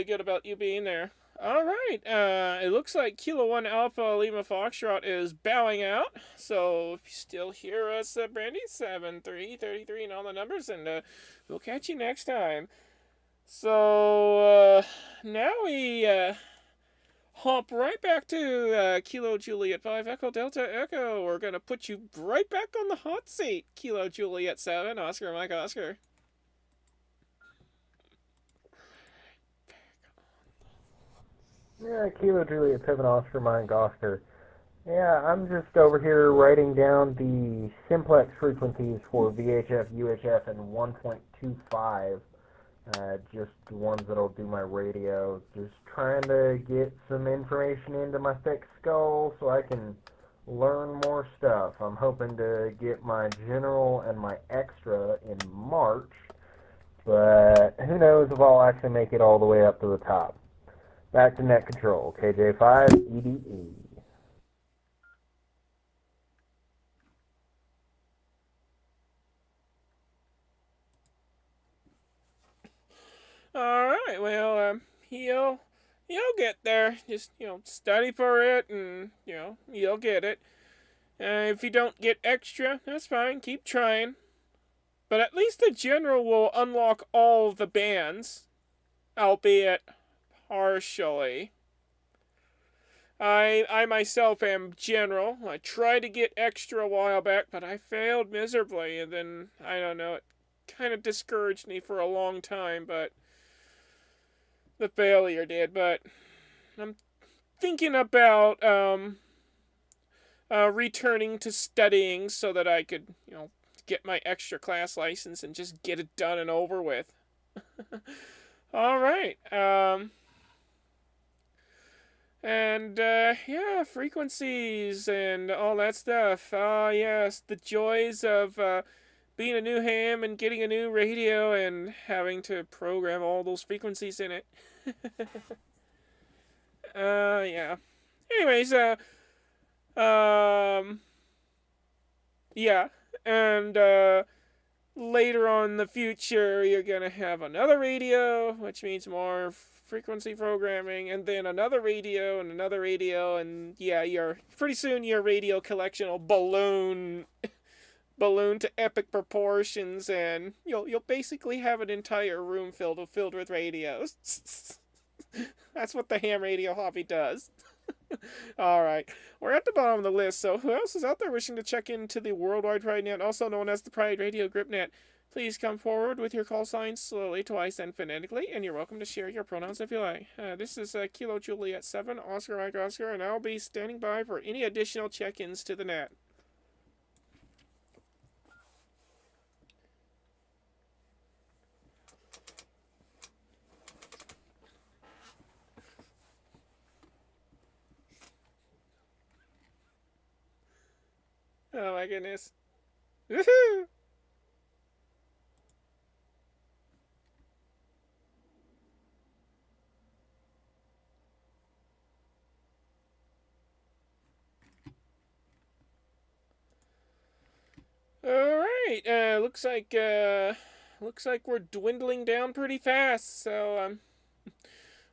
Speaker 2: good about you being there. All right, it looks like Kilo 1 Alpha Lima Foxtrot is bowing out. So if you still hear us, Brandy, 7333 and all the numbers, and we'll catch you next time. So now we hop right back to Kilo Juliet 5 Echo Delta Echo. We're gonna put you right back on the hot seat, Kilo Juliet 7 Oscar Mike Oscar.
Speaker 7: Yeah, Kilo Juliet 7 Oscar Mike Oscar. Yeah, I'm just over here writing down the simplex frequencies for VHF, UHF, and 1.25. Just the ones that'll do my radio. Just trying to get some information into my thick skull so I can learn more stuff. I'm hoping to get my general and my extra in March, but who knows if I'll actually make it all the way up to the top. Back to net control, KJ5 EDE.
Speaker 2: All right, well, you'll get there. Just study for it, and you'll get it. If you don't get extra, that's fine. Keep trying. But at least the general will unlock all the bands, albeit partially. I myself am general. I tried to get extra a while back, but I failed miserably, and then I don't know. It kind of discouraged me for a long time, but the failure did. But I'm thinking about returning to studying so that I could get my extra class license and just get it done and over with. All right. Yeah, frequencies and all that stuff. Ah, yes, the joys of being a new ham and getting a new radio and having to program all those frequencies in it. Yeah. Anyways, yeah, and later on in the future, you're gonna have another radio, which means more frequency programming, and then another radio, and yeah, pretty soon your radio collection will balloon to epic proportions, and you'll basically have an entire room filled with radios. That's what the ham radio hobby does. Alright, we're at the bottom of the list, so who else is out there wishing to check into the Worldwide Pride Net, also known as the Pride Radio Grip Net? Please come forward with your call signs slowly, twice, and phonetically, and you're welcome to share your pronouns if you like. This is Kilo Juliet 7, Oscar Mike Oscar, and I'll be standing by for any additional check-ins to the net. Oh my goodness. Woohoo! Alright, looks like we're dwindling down pretty fast, so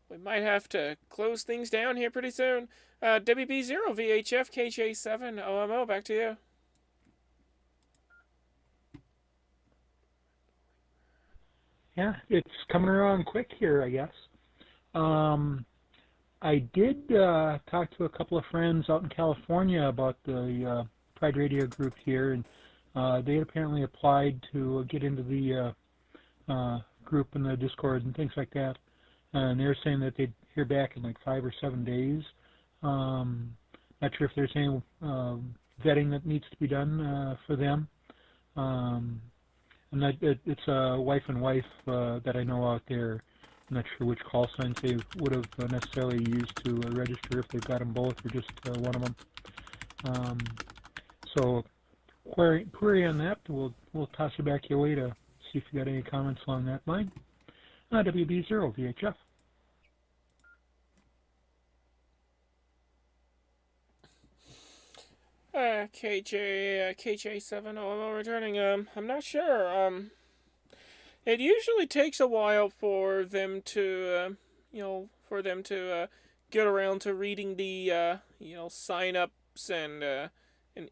Speaker 2: we might have to close things down here pretty soon. WB0 VHF KJ7 OMO, back to you.
Speaker 3: Yeah, it's coming around quick here, I guess. I did talk to a couple of friends out in California about the Pride Radio group here, and they had apparently applied to get into the group in the Discord and things like that. And they were saying that they'd hear back in like 5 or 7 days. Not sure if there's any vetting that needs to be done for them. And it's a wife and wife that I know out there. I'm not sure which call signs they would have necessarily used to register, if they've got them both or just one of them. So query on that. We'll toss it back your way to see if you got any comments along that line. WB0 VHF.
Speaker 2: KJ7 OMO returning. I'm not sure. It usually takes a while for them to, get around to reading the, sign-ups and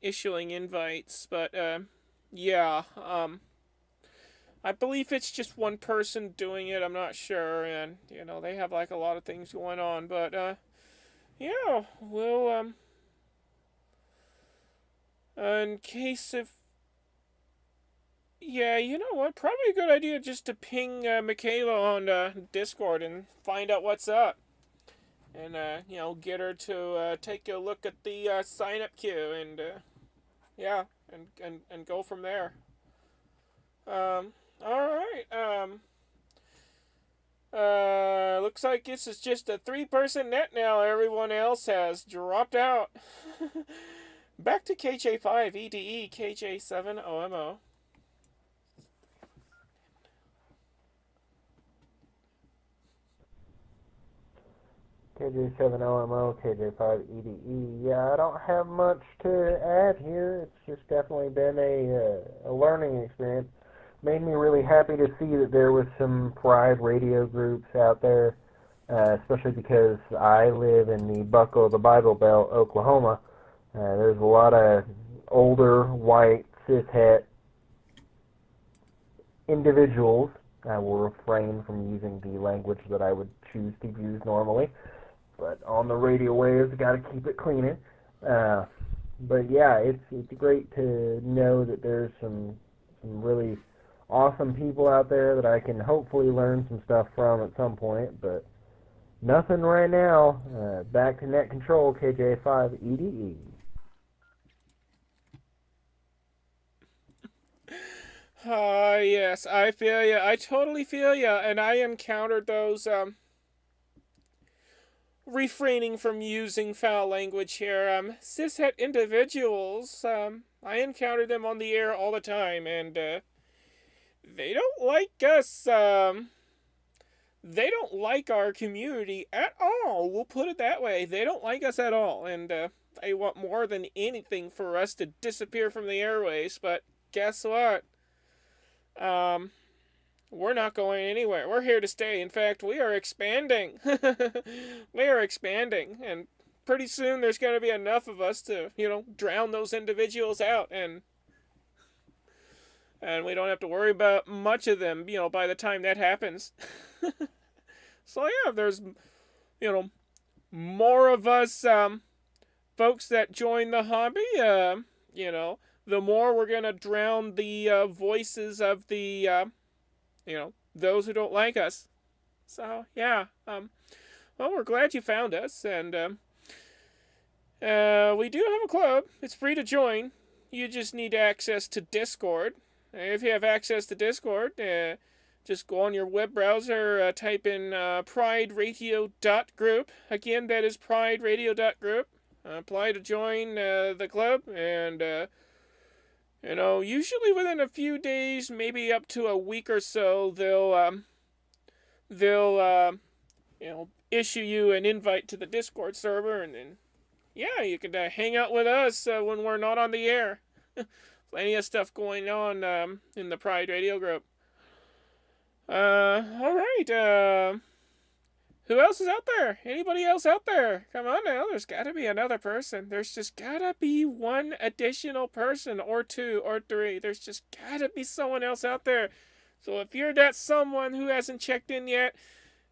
Speaker 2: issuing invites. But, yeah, I believe it's just one person doing it. I'm not sure, and they have like a lot of things going on. But, yeah, we'll in case if... Yeah, you know what? Probably a good idea just to ping Michaela on Discord and find out what's up. And, get her to take a look at the sign-up queue and, yeah, and go from there. Alright, looks like this is just a 3-person net now. Everyone else has dropped out. Back to KJ5 EDE KJ7 OMO.
Speaker 7: KJ7 OMO, KJ5 EDE. Yeah, I don't have much to add here. It's just definitely been a learning experience. Made me really happy to see that there was some Pride radio groups out there, especially because I live in the Buckle of the Bible Belt, Oklahoma. There's a lot of older, white, cishet individuals. I will refrain from using the language that I would choose to use normally. But on the radio waves, got to keep it cleaning. But yeah, it's great to know that there's some really awesome people out there that I can hopefully learn some stuff from at some point. But nothing right now. Back to net control, KJ5 EDE.
Speaker 2: Yes, I feel ya. I totally feel ya. And I encountered those, refraining from using foul language here, cishet individuals. I encounter them on the air all the time, and, they don't like us, they don't like our community at all. We'll put it that way. They don't like us at all, and, they want more than anything for us to disappear from the airways, but guess what? We're not going anywhere. We're here to stay. In fact, we are expanding. We are expanding. And pretty soon there's going to be enough of us to, drown those individuals out. And we don't have to worry about much of them, by the time that happens. So, yeah, if there's, more of us, folks that join the hobby, the more we're going to drown the voices of the, those who don't like us. So, yeah. Well, we're glad you found us, and we do have a club. It's free to join. You just need access to Discord. If you have access to Discord, just go on your web browser, type in prideradio.group. Again, that is prideradio.group. Apply to join the club, and usually within a few days, maybe up to a week or so, they'll issue you an invite to the Discord server, and then, yeah, you can hang out with us when we're not on the air. Plenty of stuff going on in the Pride Radio group. All right. Who else is out there? Anybody else out there? Come on now, there's gotta be another person. There's just gotta be one additional person, or two, or three. There's just gotta be someone else out there. So if you're that someone who hasn't checked in yet,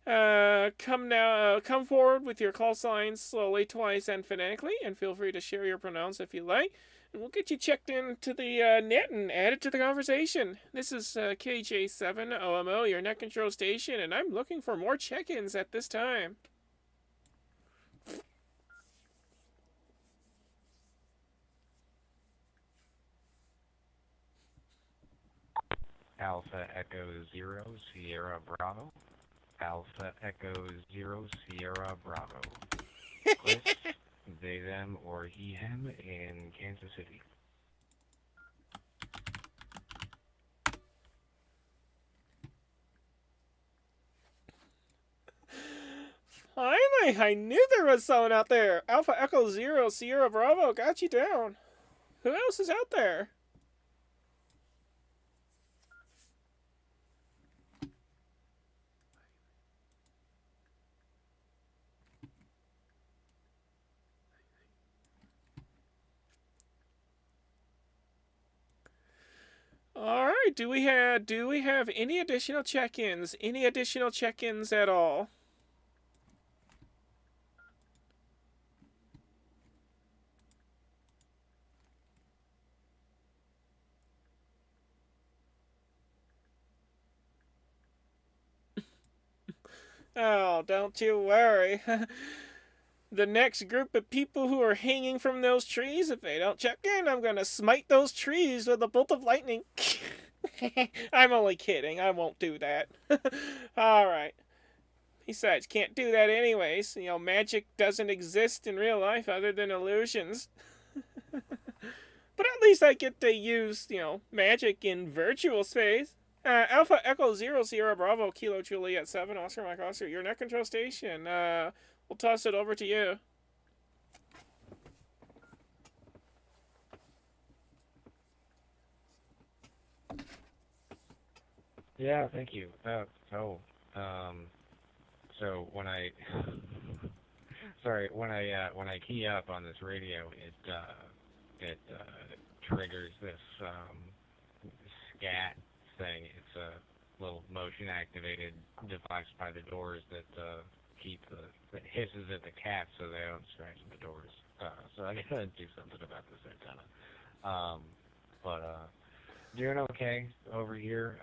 Speaker 2: come forward with your call signs slowly, twice, and phonetically, and feel free to share your pronouns if you like. And we'll get you checked into the net and added to the conversation. This is KJ7OMO, your net control station, and I'm looking for more check-ins at this time.
Speaker 8: Alpha Echo 0 Sierra Bravo. Alpha Echo 0 Sierra Bravo. Chris, they, them, or he, him in Kansas City.
Speaker 2: Finally, I knew there was someone out there. Alpha Echo 0 Sierra Bravo got you down. Who else is out there? All right. Do we have any additional check-ins? Any additional check-ins at all? Oh, don't you worry. The next group of people who are hanging from those trees, if they don't check in, I'm gonna smite those trees with a bolt of lightning. I'm only kidding. I won't do that. Alright. Besides, can't do that anyways. Magic doesn't exist in real life other than illusions. But at least I get to use, magic in virtual space. Alpha Echo 0 Sierra Bravo Kilo Juliet 7 Oscar Mike Oscar, your net control station. We'll toss it over to you.
Speaker 8: Yeah, thank you. So when I, when I key up on this radio, it triggers this scat thing. It's a little motion-activated device by the doors that that hisses at the cats so they don't scratch the doors. So I gotta do something about this antenna. But doing okay over here.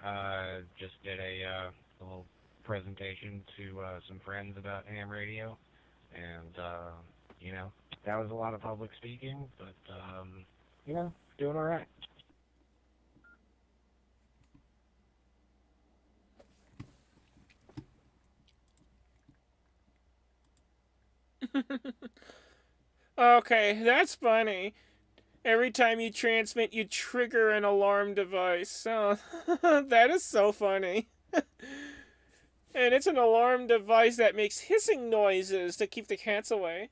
Speaker 8: Just did a little presentation to some friends about ham radio, and that was a lot of public speaking, but doing all right.
Speaker 2: Okay, that's funny. Every time you transmit, you trigger an alarm device. Oh, that is so funny. And it's an alarm device that makes hissing noises to keep the cats away.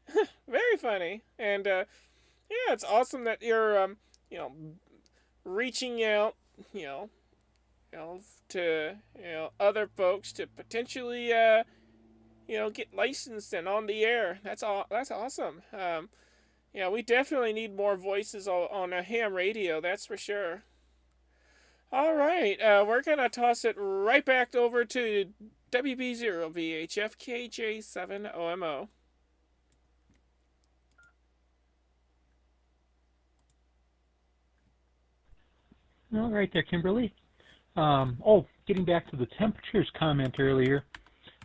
Speaker 2: Very funny. And yeah, it's awesome that you're you know, reaching out, you know, to other folks to potentially get licensed and on the air. That's awesome. Yeah, we definitely need more voices on a ham radio. That's for sure. All right, we're gonna toss it right back over to WB0VHFKJ7OMO.
Speaker 3: All right there, Kimberly. Getting back to the temperatures comment earlier.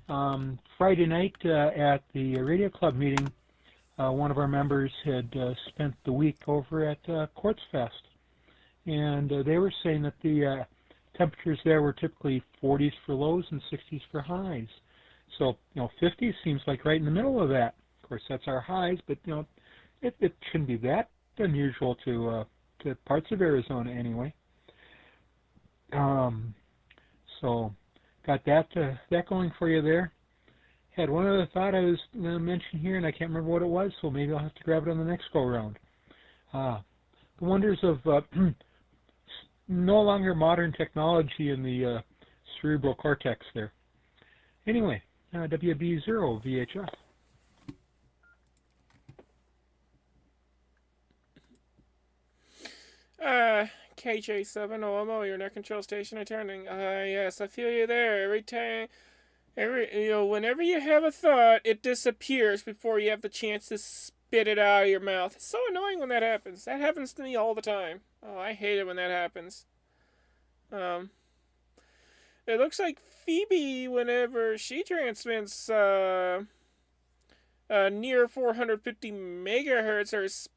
Speaker 3: Friday night at the Radio Club meeting, one of our members had spent the week over at Quartz Fest, and they were saying that the temperatures there were typically 40s for lows and 60s for highs. So 50s seems like right in the middle of that. Of course, that's our highs, but it shouldn't be that unusual to parts of Arizona anyway. So got that going for you there. Had one other thought I was going to mention here, and I can't remember what it was, so maybe I'll have to grab it on the next go-around. The wonders of no longer modern technology in the cerebral cortex there. Anyway, WB0 VHF.
Speaker 2: KJ7OMO, your net control station returning. Yes, I feel you there. Every time, whenever you have a thought, it disappears before you have the chance to spit it out of your mouth. It's so annoying when that happens. That happens to me all the time. Oh, I hate it when that happens. It looks like Phoebe, whenever she transmits near 450 megahertz,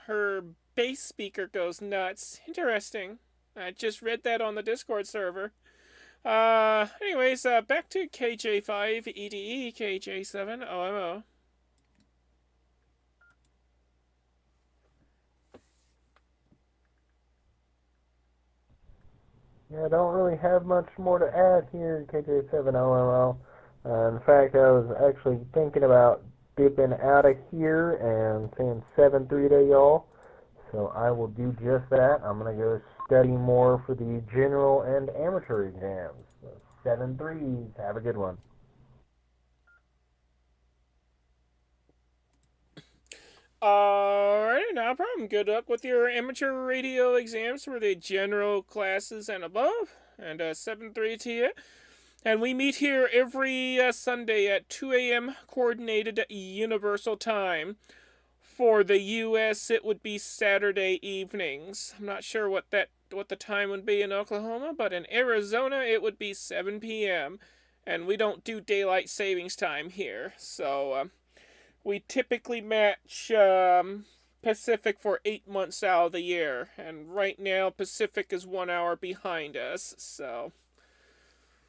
Speaker 2: her bass speaker goes nuts. Interesting. I just read that on the Discord server. Anyways, back to KJ5EDE, KJ7OMO.
Speaker 7: Yeah, I don't really have much more to add here, KJ7OMO. In fact, I was actually thinking about dipping out of here and saying 7-3 to y'all. So I will do just that. I'm going to go study more for the general and amateur exams. So 7-3s. Have a good one.
Speaker 2: Alright, no problem. Good luck with your amateur radio exams for the general classes and above. And 7-3 to you. And we meet here every Sunday at 2 a.m. Coordinated Universal Time. For the U.S., it would be Saturday evenings. I'm not sure what the time would be in Oklahoma, but in Arizona, it would be 7 p.m. And we don't do daylight savings time here. So we typically match Pacific for 8 months out of the year. And right now, Pacific is 1 hour behind us.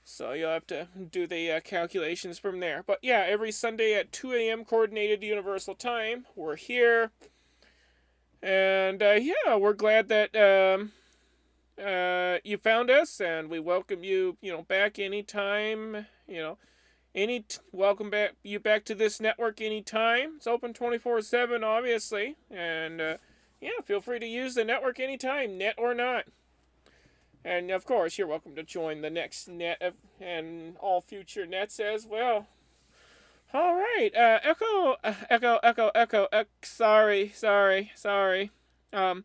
Speaker 2: So you'll have to do the calculations from there. But yeah, every Sunday at 2 a.m. Coordinated Universal Time, we're here. And yeah, we're glad that you found us, and we welcome you, back anytime. Welcome back to this network anytime. It's open 24/7, obviously. And yeah, feel free to use the network anytime, net or not. And, of course, you're welcome to join the next net and all future nets as well. All right. Echo. Sorry. I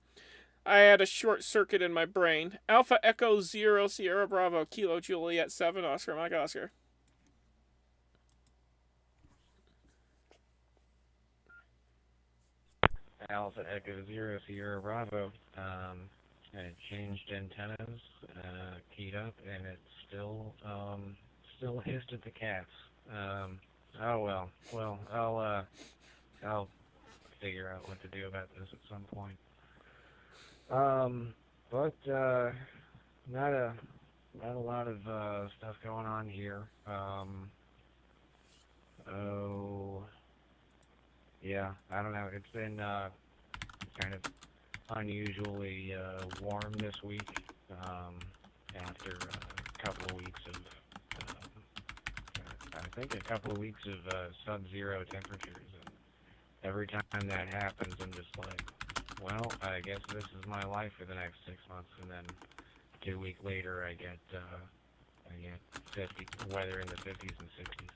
Speaker 2: had a short circuit in my brain. Alpha Echo 0 Sierra Bravo Kilo Juliet 7 Oscar Mike Oscar.
Speaker 8: Alpha Echo 0 Sierra Bravo. I changed antennas, keyed up, and it still hissed at the cats. Oh well. Well, I'll figure out what to do about this at some point. But not a lot of stuff going on here. yeah, I don't know. It's been kind of unusually warm this week after a couple of weeks of, I think a couple of weeks of sub-zero temperatures. And every time that happens, I'm just like, well, I guess this is my life for the next 6 months. And then 2 weeks later, I get 50 weather in the 50s and 60s.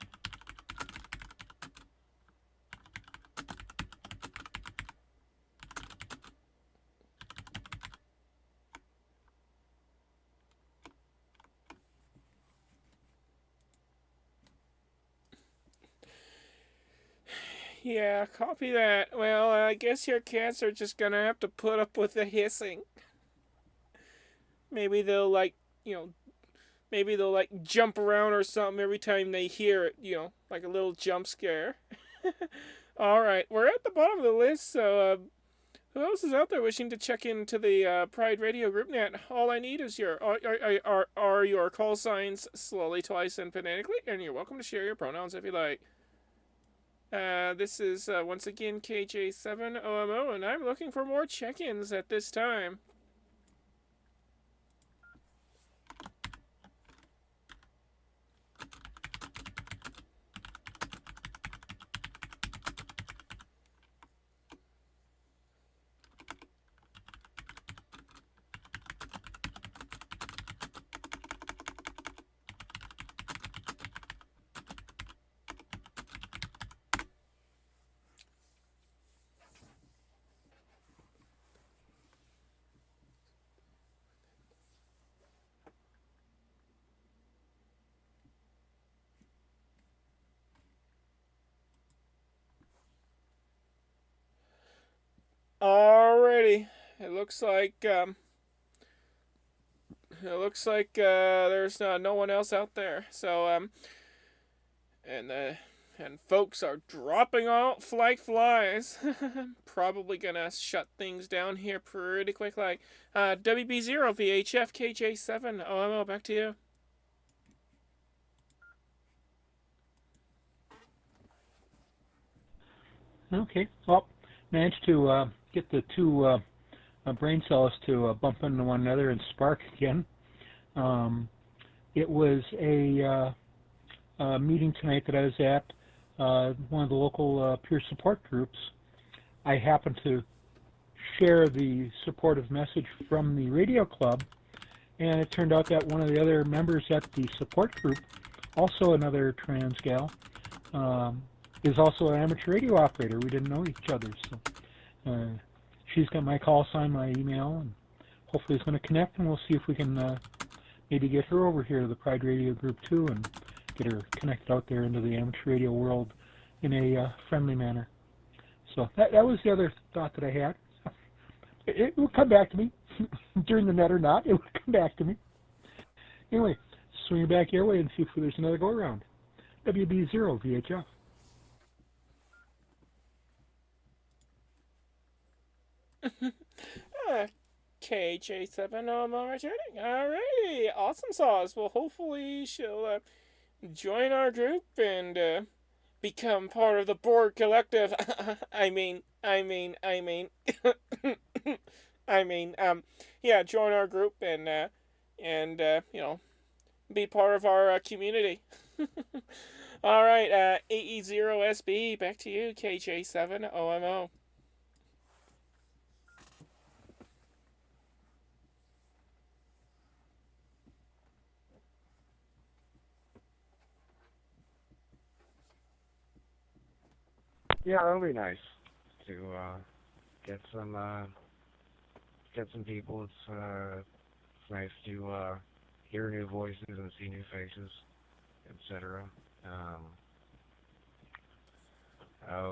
Speaker 2: Yeah, copy that. Well, I guess your cats are just gonna have to put up with the hissing. Maybe they'll you know, maybe they'll jump around or something every time they hear it, like a little jump scare. All right, we're at the bottom of the list, so who else is out there wishing to check into the Pride Radio group net? All I need is are your call signs slowly, twice, and phonetically, and you're welcome to share your pronouns if you like. This is once again KJ7OMO, and I'm looking for more check-ins at this time. Alrighty, it looks like there's no one else out there. So and folks are dropping off like flies. Probably gonna shut things down here pretty quick. Like WB0 VHF KJ7 OMO. Back to you.
Speaker 3: Okay. Well, managed to get the two brain cells to bump into one another and spark again. It was a meeting tonight that I was at, one of the local peer support groups. I happened to share the supportive message from the radio club, and it turned out that one of the other members at the support group, also another trans gal, is also an amateur radio operator. We didn't know each other, so she's got my call sign, my email, and hopefully it's going to connect, and we'll see if we can maybe get her over here to the Pride Radio group too, and get her connected out there into the amateur radio world in a friendly manner. So that was the other thought that I had. It will come back to me during the net or not. It will come back to me. Anyway, swing back your way and see if there's another go around. WB0 VHF.
Speaker 2: KJ7 OMO returning. Alrighty, awesome sauce. Well, hopefully she'll join our group and become part of the Borg Collective. I mean, yeah, join our group and be part of our community. All right, AE0SB, back to you, KJ7 OMO.
Speaker 8: Yeah, that'll be nice to get some people. It's nice to hear new voices and see new faces, etc.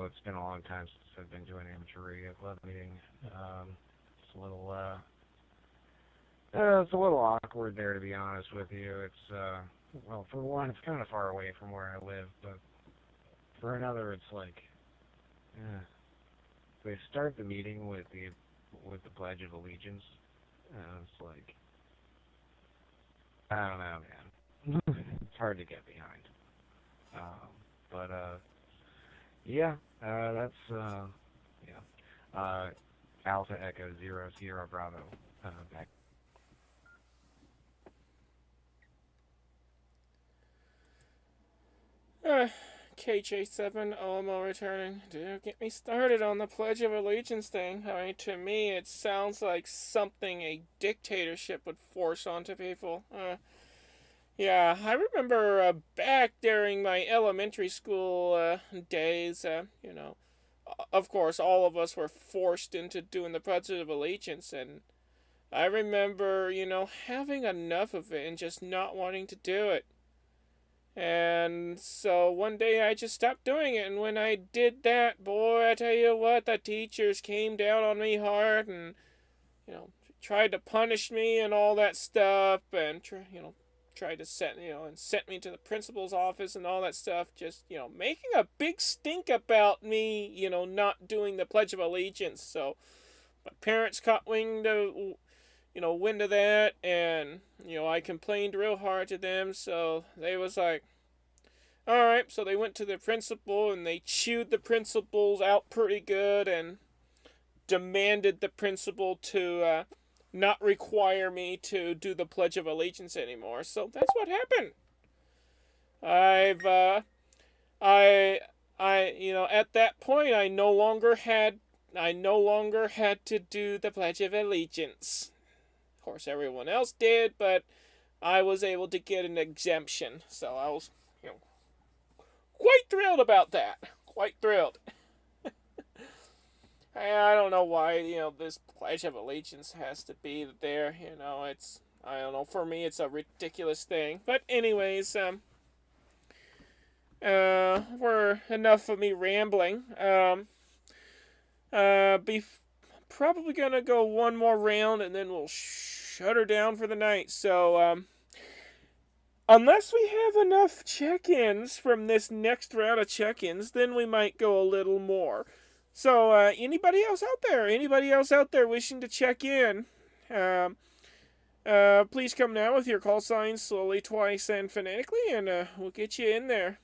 Speaker 8: It's been a long time since I've been doing amateur radio club meeting. It's a little awkward there, to be honest with you. It's well, for one, it's kind of far away from where I live, but for another, it's like. They start the meeting with the Pledge of Allegiance. It's like, I don't know, man. It's hard to get behind. Yeah, That's yeah. Alpha Echo 0 Sierra Bravo. Back.
Speaker 2: KJ7 OMO returning. Dude, get me started on the Pledge of Allegiance thing. I mean, to me, it sounds like something a dictatorship would force onto people. Yeah, I remember back during my elementary school days, of course, all of us were forced into doing the Pledge of Allegiance, and I remember, having enough of it and just not wanting to do it. And so one day I just stopped doing it, and when I did that, boy, I tell you what, the teachers came down on me hard and, tried to punish me and all that stuff, and, tried to sent me to the principal's office and all that stuff, just, making a big stink about me, not doing the Pledge of Allegiance. So my parents caught wind of that, and, I complained real hard to them, so they was like, alright, so they went to the principal, and they chewed the principals out pretty good, and demanded the principal to, not require me to do the Pledge of Allegiance anymore, so that's what happened. At that point, I no longer had to do the Pledge of Allegiance. Of course, everyone else did, but I was able to get an exemption. So I was, quite thrilled about that. Quite thrilled. I don't know why, this Pledge of Allegiance has to be there. I don't know. For me, it's a ridiculous thing. But anyways, we're enough of me rambling. Probably gonna go one more round and then we'll shut her down for the night. So, unless we have enough check-ins from this next round of check-ins, then we might go a little more. So, anybody else out there? Anybody else out there wishing to check in? Please come now with your call signs slowly, twice, and phonetically, and we'll get you in there.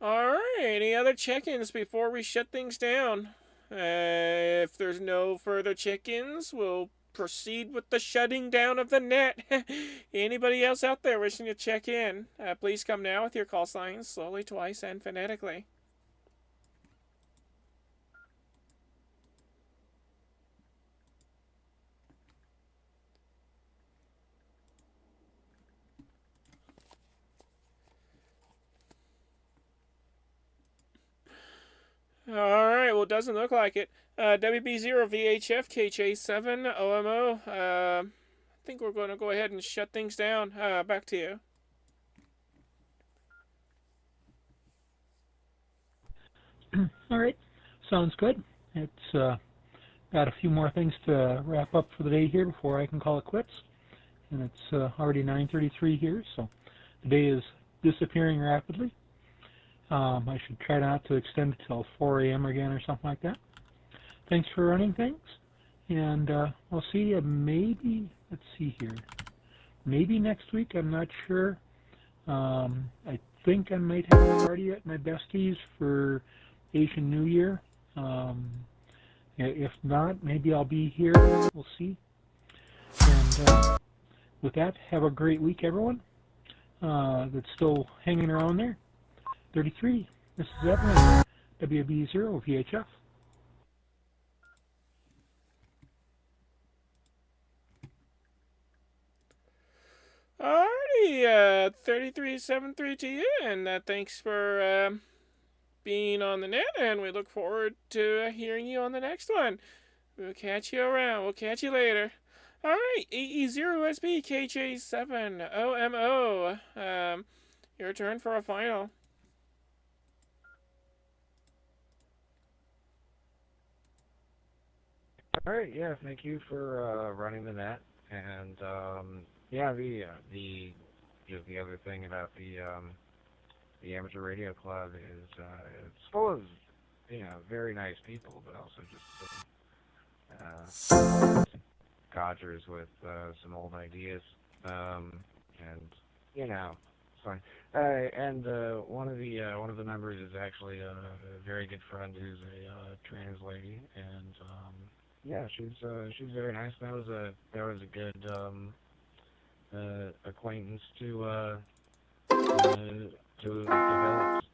Speaker 2: Alright, any other check-ins before we shut things down? If there's no further check-ins, we'll proceed with the shutting down of the net. Anybody else out there wishing to check in? Please come now with your call signs, slowly, twice, and phonetically. Alright, well, it doesn't look like it. WB0VHF, KJ7, OMO. I think we're going to go ahead and shut things down. Back to you.
Speaker 3: Alright, sounds good. It's got a few more things to wrap up for the day here before I can call it quits. And it's already 9:33 here, so the day is disappearing rapidly. I should try not to extend it till 4 a.m. again or something like that. Thanks for running things, and I'll see you maybe, let's see here, maybe next week, I'm not sure. I think I might have a party at my besties for Asian New Year. If not, maybe I'll be here, we'll see. And with that, have a great week, everyone that's still hanging around there. 33. This is Evelyn, WB0 VHF.
Speaker 2: Alrighty, 3373 to you, and thanks for being on the net, and we look forward to hearing you on the next one. We'll catch you around. We'll catch you later. Alright, AE0SB KJ7 OMO. Your turn for a final.
Speaker 8: All right, yeah, thank you for running the net, and yeah, the other thing about the amateur radio club is it's full of very nice people, but also just codgers with some old ideas. And it's fine. And one of the members is actually a very good friend who's a trans lady, and she's very nice. That was a good acquaintance to develop.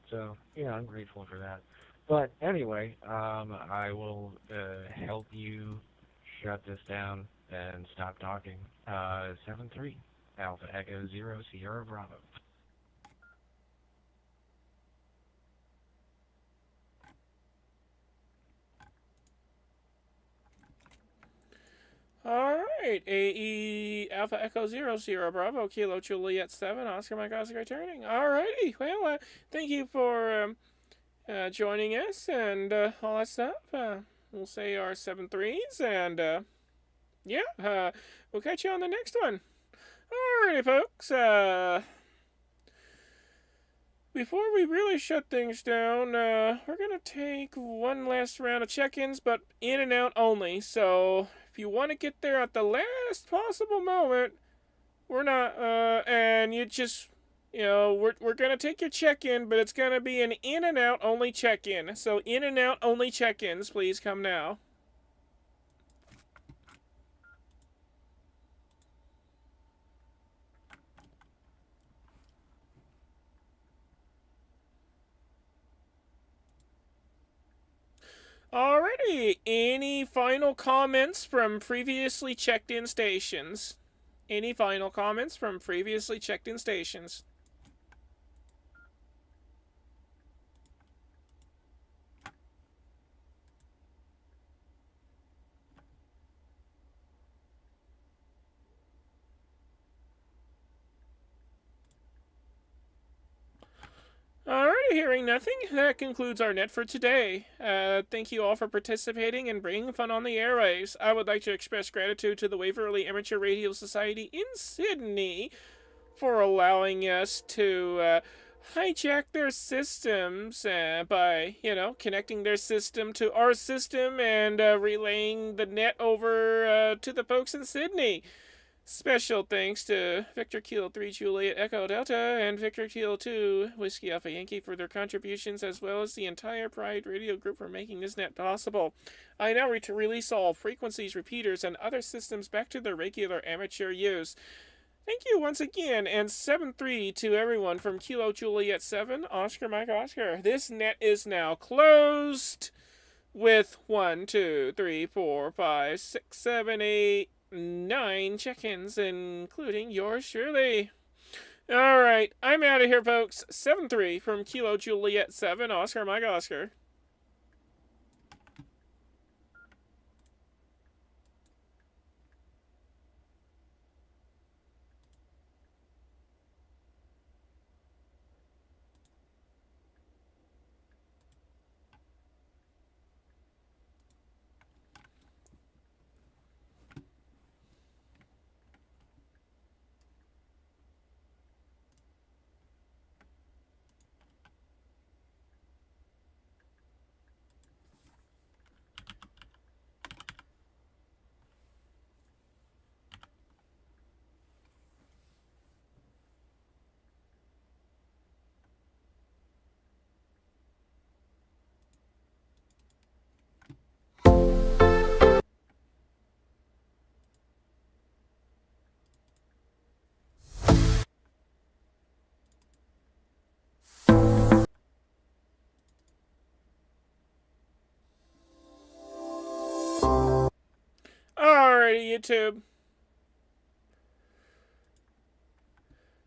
Speaker 8: So I'm grateful for that. But anyway, I will help you shut this down and stop talking. 7-3, Alpha Echo 0, Sierra Bravo.
Speaker 2: Alright, AE Alpha Echo 0, Sierra Bravo, Kilo Juliet 7, Oscar Mike Oscar returning. Alrighty, well, thank you for joining us and all that stuff. We'll say our 7-3s, and we'll catch you on the next one. Alrighty, folks, before we really shut things down, we're going to take one last round of check-ins, but in and out only. So if you want to get there at the last possible moment, we're not, and you just, we're going to take your check-in, but it's going to be an in and out only check-in. So in and out only check-ins, please come now. Alrighty, any final comments from previously checked-in stations? Any final comments from previously checked-in stations? Alrighty, hearing nothing, that concludes our net for today. Thank you all for participating and bringing fun on the airwaves. I would like to express gratitude to the Waverly Amateur Radio Society in Sydney for allowing us to hijack their systems by, connecting their system to our system and relaying the net over to the folks in Sydney. Special thanks to Victor Kilo 3 Juliet Echo Delta and Victor Kilo 2 Whiskey Alpha Yankee for their contributions, as well as the entire Pride Radio Group for making this net possible. I now release all frequencies, repeaters, and other systems back to their regular amateur use. Thank you once again, and 7-3 to everyone from Kilo Juliet 7, Oscar Mike Oscar. This net is now closed with 1, 2, 3, 4, 5, 6, 7, 8, 9 check-ins, including yours truly. Alright, I'm out of here, folks. 7-3 from Kilo Juliet 7, Oscar Mike Oscar. Alrighty, YouTube.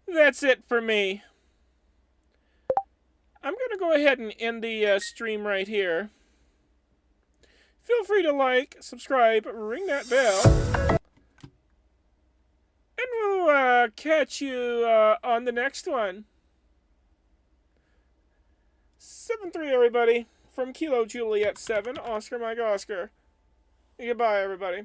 Speaker 2: That's it for me. I'm going to go ahead and end the stream right here. Feel free to like, subscribe, ring that bell. And we'll catch you on the next one. 7-3, everybody. From Kilo Juliet 7, Oscar Mike Oscar. Goodbye, everybody.